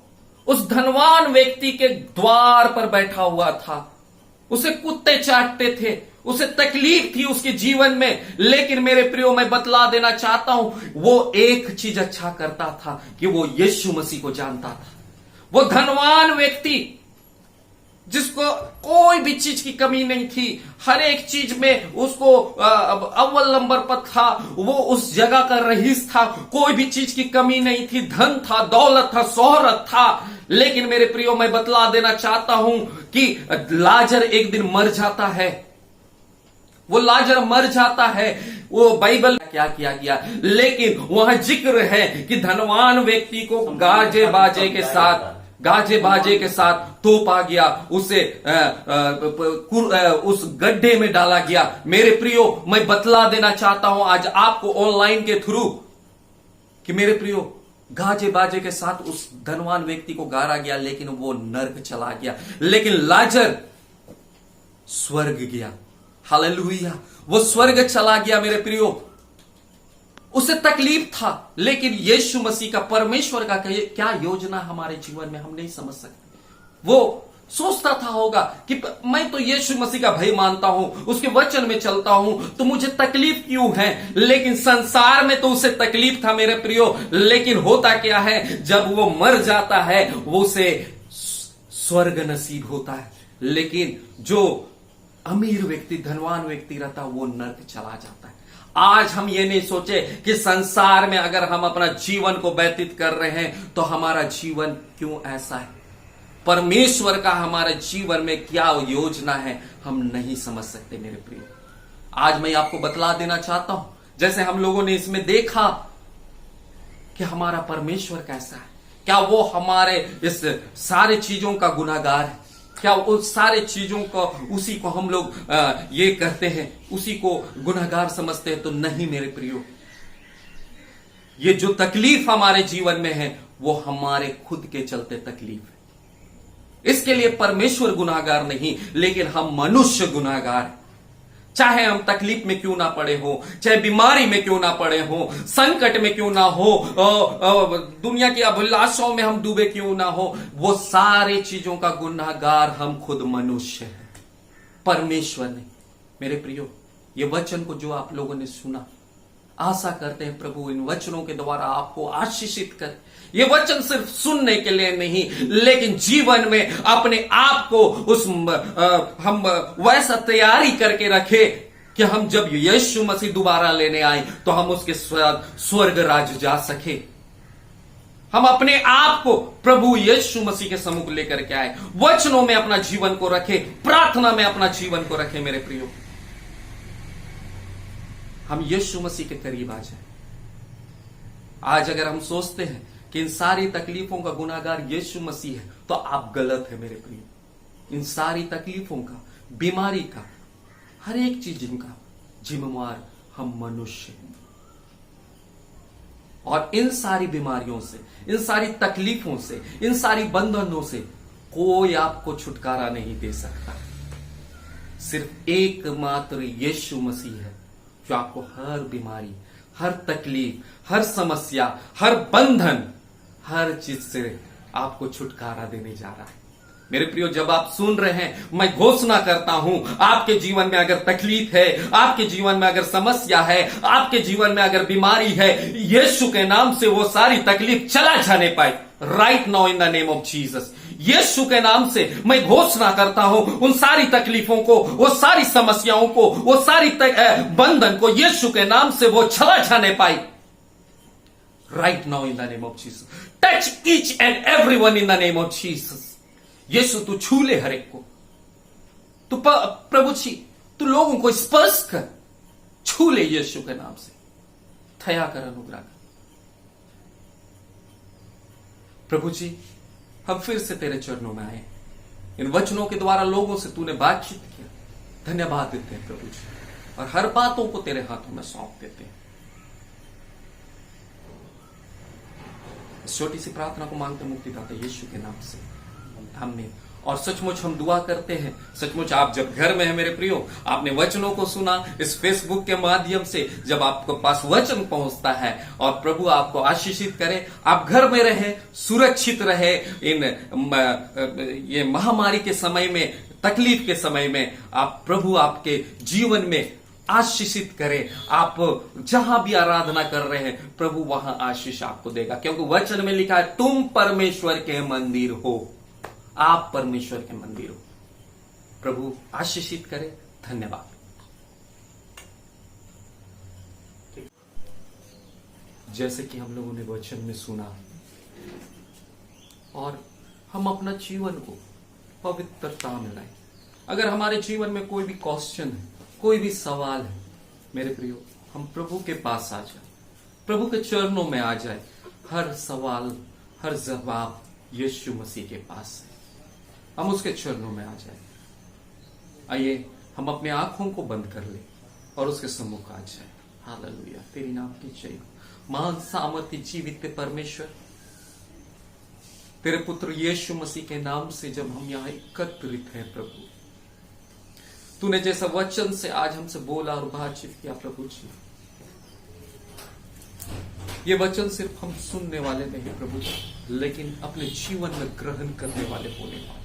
उस धनवान व्यक्ति के द्वार पर बैठा हुआ था। उसे कुत्ते चाटते थे, उसे तकलीफ थी उसके जीवन में। लेकिन मेरे प्रियो मैं बतला देना चाहता हूं, वो एक चीज अच्छा करता था कि वो यीशु मसीह को जानता था। वो धनवान व्यक्ति जिसको कोई भी चीज की कमी नहीं थी, हर एक चीज में उसको अव्वल नंबर पर था। वो उस जगह का रईस था, कोई भी चीज की कमी नहीं थी, धन था, दौलत था, शोहरत था। लेकिन मेरे प्रियो मैं बतला देना चाहता हूं कि लाजर एक दिन मर जाता है। वो लाजर मर जाता है। वो बाइबल क्या किया गया, लेकिन वहां जिक्र है कि धनवान व्यक्ति को गाजे बाजे के साथ तोपा गया, उसे उस गड्ढे में डाला गया। मेरे प्रियो मैं बतला देना चाहता हूं आज आपको ऑनलाइन के थ्रू कि मेरे प्रियो गाजे बाजे के साथ उस धनवान व्यक्ति को गाड़ा गया, लेकिन वो नर्क चला गया। लेकिन लाजर स्वर्ग गया। हालेलुया, वो स्वर्ग चला गया। मेरे प्रियो उसे तकलीफ था, लेकिन यीशु मसीह का, परमेश्वर का क्या योजना हमारे जीवन में हम नहीं समझ सकते। वो सोचता था होगा कि मैं तो यीशु मसीह का भय मानता हूं, उसके वचन में चलता हूं, तो मुझे तकलीफ क्यों है। लेकिन संसार में तो उसे तकलीफ था मेरे प्रियो। लेकिन होता क्या है, जब वो मर जाता है वो उसे स्वर्ग नसीब होता है। लेकिन जो अमीर व्यक्ति, धनवान व्यक्ति रहता है, वो नर्क चला जाता है। आज हम ये नहीं सोचे कि संसार में अगर हम अपना जीवन को व्यतीत कर रहे हैं तो हमारा जीवन क्यों ऐसा है, परमेश्वर का हमारे जीवन में क्या योजना है हम नहीं समझ सकते। मेरे प्रिय आज मैं आपको बतला देना चाहता हूं, जैसे हम लोगों ने इसमें देखा कि हमारा परमेश्वर कैसा है। क्या वो हमारे इस सारे चीजों का गुनाहगार है? क्या उस सारे चीजों को, उसी को हम लोग ये कहते हैं, उसी को गुनाहगार समझते हैं? तो नहीं मेरे प्रियो, ये जो तकलीफ हमारे जीवन में है वो हमारे खुद के चलते तकलीफ है। इसके लिए परमेश्वर गुनाहगार नहीं, लेकिन हम मनुष्य गुनाहगार हैं। चाहे हम तकलीफ में क्यों ना पड़े हो, चाहे बीमारी में क्यों ना पड़े हो, संकट में क्यों ना हो, दुनिया की अभिलाषाओं में हम डूबे क्यों ना हो, वो सारे चीजों का गुनाहगार हम खुद मनुष्य हैं, परमेश्वर नहीं। मेरे प्रियो ये वचन को जो आप लोगों ने सुना, आशा करते हैं प्रभु इन वचनों के द्वारा आपको आशीषित करे। ये वचन सिर्फ सुनने के लिए नहीं, लेकिन जीवन में अपने आप को हम वैसा तैयारी करके रखे कि हम जब यीशु मसीह दोबारा लेने आए तो हम उसके स्वर्ग राज्य जा सके। हम अपने आप को प्रभु यीशु मसीह के सम्मुख लेकर के आए, वचनों में अपना जीवन को रखे, प्रार्थना में अपना जीवन को रखे। मेरे प्रियो हम यीशु मसीह के करीब आ जाए। आज अगर हम सोचते हैं कि इन सारी तकलीफों का गुनाहगार यीशु मसीह है, तो आप गलत है मेरे प्रिय। इन सारी तकलीफों का, बीमारी का, हर एक चीज का जिम्मेवार हम मनुष्य हैं। और इन सारी बीमारियों से, इन सारी तकलीफों से, इन सारी बंधनों से कोई आपको छुटकारा नहीं दे सकता। सिर्फ एकमात्र यीशु मसीह है जो आपको हर बीमारी, हर तकलीफ, हर समस्या, हर बंधन, हर चीज से आपको छुटकारा देने जा रहा है। मेरे प्रियो जब आप सुन रहे हैं, मैं घोषणा करता हूं, आपके जीवन में अगर तकलीफ है, आपके जीवन में अगर समस्या है, आपके जीवन में अगर बीमारी है, यीशु के नाम से वो सारी तकलीफ चला जाने पाए। Right now in the name of Jesus, यीशु के नाम से मैं घोषणा करता हूं, उन सारी तकलीफों को, वो सारी समस्याओं को, वो सारी बंधन को यीशु के नाम से वो चला जाने पाए। Right now in the name of Jesus, touch each and everyone in the name of Jesus. यीशु तू छू ले हर एक को, तू प्रभु जी तू लोगों को स्पर्श कर, छू ले यीशु के नाम से, थया कर, अनुग्रह कर। प्रभु जी हम फिर से तेरे चरणों में आए, इन वचनों के द्वारा लोगों से तूने बातचीत किया। धन्यवाद देते हैं प्रभु जी, और हर बातों को तेरे हाथों में सौंप देते हैं। इस छोटी सी प्रार्थना को मांगते मुक्तिदाता यीशु के नाम से, आमीन। और सचमुच हम दुआ करते हैं, सचमुच आप जब घर में हैं मेरे प्रियो, आपने वचनों को सुना इस फेसबुक के माध्यम से, जब आपके पास वचन पहुंचता है, और प्रभु आपको आशीषित करे, आप घर में रहे, सुरक्षित रहे इन ये महामारी के समय में, तकलीफ के समय में। आप प्रभु आपके जीवन में आशीषित करे। आप जहां भी आराधना कर रहे हैं, प्रभु वहां आशीष आपको देगा, क्योंकि वचन में लिखा है तुम परमेश्वर के मंदिर हो, आप परमेश्वर के मंदिर हो। प्रभु आशीषित करे। धन्यवाद। जैसे कि हम लोगों ने वचन में सुना, और हम अपना जीवन को पवित्रता में लाए। अगर हमारे जीवन में कोई भी क्वेश्चन है, कोई भी सवाल है, मेरे प्रियो, हम प्रभु के पास आ जाए, प्रभु के चरणों में आ जाए। हर सवाल, हर जवाब यीशु मसीह के पास है। हम उसके चरणों में आ जाए। आइए हम अपने आंखों को बंद कर ले और उसके सम्मुख आ जाए। हालेलुया, तेरी नाम की जय हो। महान सामर्थ्य जीवित परमेश्वर, तेरे पुत्र यीशु मसीह के नाम से जब हम यहां एकत्रित हैं प्रभु, तूने जैसा वचन से आज हमसे बोला और बातचीत किया प्रभु जी, ये वचन सिर्फ हम सुनने वाले नहीं प्रभु जी, लेकिन अपने जीवन में ग्रहण करने वाले होने वाले।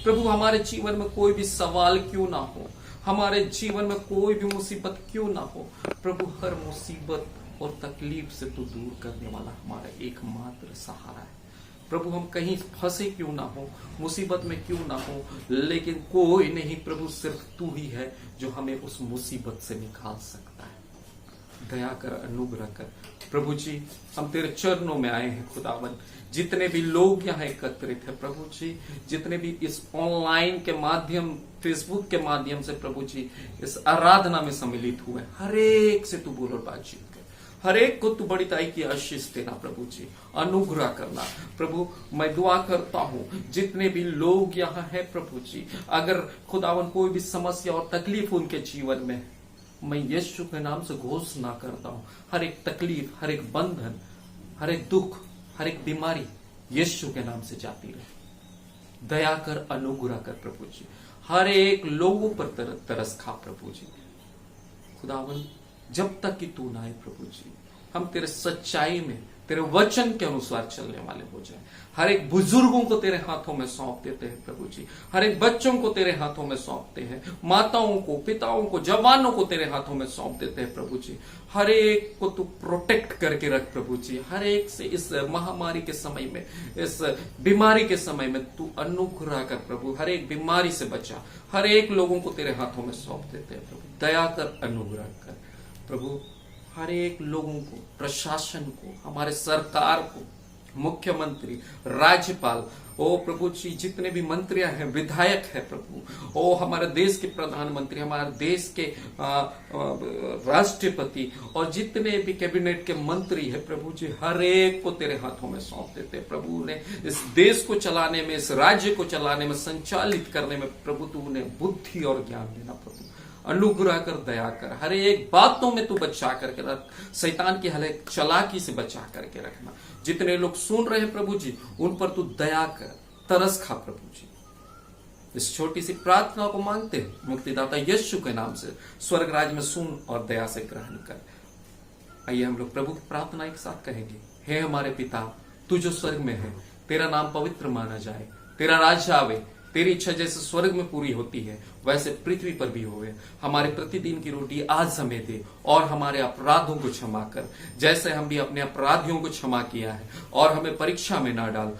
प्रभु हमारे जीवन में कोई भी सवाल क्यों ना हो, हमारे जीवन में कोई भी मुसीबत क्यों ना हो, प्रभु हर मुसीबत और तकलीफ से तू दूर करने वाला हमारा एकमात्र सहारा है। प्रभु हम कहीं फंसे क्यों ना हो, मुसीबत में क्यों ना हो, लेकिन कोई नहीं प्रभु, सिर्फ तू ही है जो हमें उस मुसीबत से निकाल सकता है। दया कर, अनुग्रह कर प्रभु जी। हम तेरे चरणों में आए हैं खुदावन। जितने भी लोग यहाँ एकत्रित है प्रभु जी, जितने भी इस ऑनलाइन के माध्यम, फेसबुक के माध्यम से प्रभु जी इस आराधना में सम्मिलित हुए, हर एक से तू बोल और बातचीत कर। हर एक को तू बड़ी ताई की आशीष देना प्रभु जी, अनुग्रह करना प्रभु। मैं दुआ करता हूँ जितने भी लोग यहाँ हैं प्रभु जी, अगर खुदावन कोई भी समस्या और तकलीफ उनके जीवन में, मैं यीशु के नाम से घोषणा करता हूँ, हर एक तकलीफ, हर एक बंधन, हर एक दुख, हर एक बीमारी यीशु के नाम से जाती रहे। दया कर, अनुग्रह कर प्रभु जी। हर एक लोगों पर तरस खा प्रभु जी। खुदावन जब तक कि तू ना आए प्रभु जी, हम तेरे सच्चाई में, तेरे वचन के अनुसार चलने वाले हो जाए। हर एक बुजुर्गों को तेरे हाथों में सौंप देते हैं प्रभु जी, हर एक बच्चों को तेरे हाथों में सौंपते हैं, माताओं को, पिताओं को, जवानों को तेरे हाथों में सौंप देते हैं प्रभु जी। हर एक को तू प्रोटेक्ट करके रख प्रभु जी। हर एक से इस महामारी के समय में, इस बीमारी के समय में तू अनुग्रह कर प्रभु। हर एक बीमारी से बचा, हर एक लोगों को तेरे हाथों में सौंप देते हैं प्रभु। दया कर, अनुग्रह कर प्रभु। हर एक लोगों को, प्रशासन को, हमारे सरकार को, मुख्यमंत्री, राज्यपाल, ओ प्रभु जी, जितने भी मंत्रियां हैं, विधायक है प्रभु, ओ हमारे देश के प्रधानमंत्री, हमारे देश के राष्ट्रपति, और जितने भी कैबिनेट के मंत्री है प्रभु जी, हर एक को तेरे हाथों में सौंप देते हैं प्रभु। ने इस देश को चलाने में, इस राज्य को चलाने में, संचालित करने में प्रभु तू उन्हें बुद्धि और ज्ञान देना प्रभु। अनुग्रह कर, दया कर, हर एक बातों में तू बचा करके रख, शैतान की हर एक चालाकी से बचा करके रखना। जितने लोग सुन रहे हैं प्रभु जी, उन पर तू दया कर, तरस खा प्रभु जी। इस छोटी सी प्रार्थना को मांगते हैं मुक्तिदाता यीशु के नाम से। स्वर्ग राज में सुन और दया से ग्रहण कर। आइए हम लोग प्रभु की प्रार्थना एक साथ कहेंगे। हे हमारे पिता, तू जो स्वर्ग में है, तेरा नाम पवित्र माना जाए, तेरा राज्य आवे, तेरी इच्छा जैसे स्वर्ग में पूरी होती है वैसे पृथ्वी पर भी होवे। हमारे प्रतिदिन की रोटी आज हमें दे, और हमारे अपराधों को क्षमा कर जैसे हम भी अपने अपराधियों को क्षमा किया है, और हमें परीक्षा में ना डाल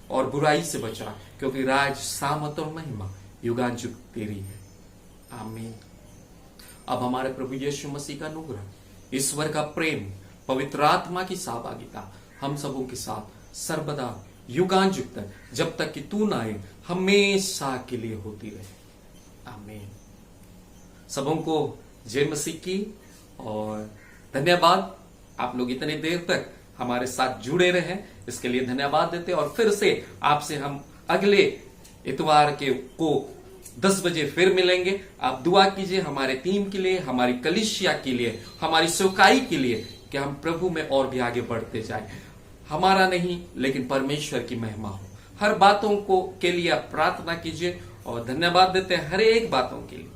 और बुराई से बचा, क्योंकि राज, सामर्थ और महिमा युगांतयुग तेरी है। आमीन। अब हमारे प्रभु यीशु मसीह का अनुग्रह, ईश्वर का प्रेम, पवित्र आत्मा की सहभागिता हम सबों के साथ सर्वदा युगांतयुग तक, जब तक कि तू ना आए, हमेशा के लिए होती रहे। आमीन। सबों को जय मसीह की और धन्यवाद। आप लोग इतनी देर तक हमारे साथ जुड़े रहे, इसके लिए धन्यवाद देते, और फिर से आपसे हम अगले इतवार को 10 बजे फिर मिलेंगे। आप दुआ कीजिए हमारे टीम के लिए, हमारी कलीसिया के लिए, हमारी सेवकाई के लिए, कि हम प्रभु में और भी आगे बढ़ते जाएं। हमारा नहीं लेकिन परमेश्वर की महिमा हो। हर बातों के लिए आप प्रार्थना कीजिए और धन्यवाद देते हैं हर एक बातों के लिए।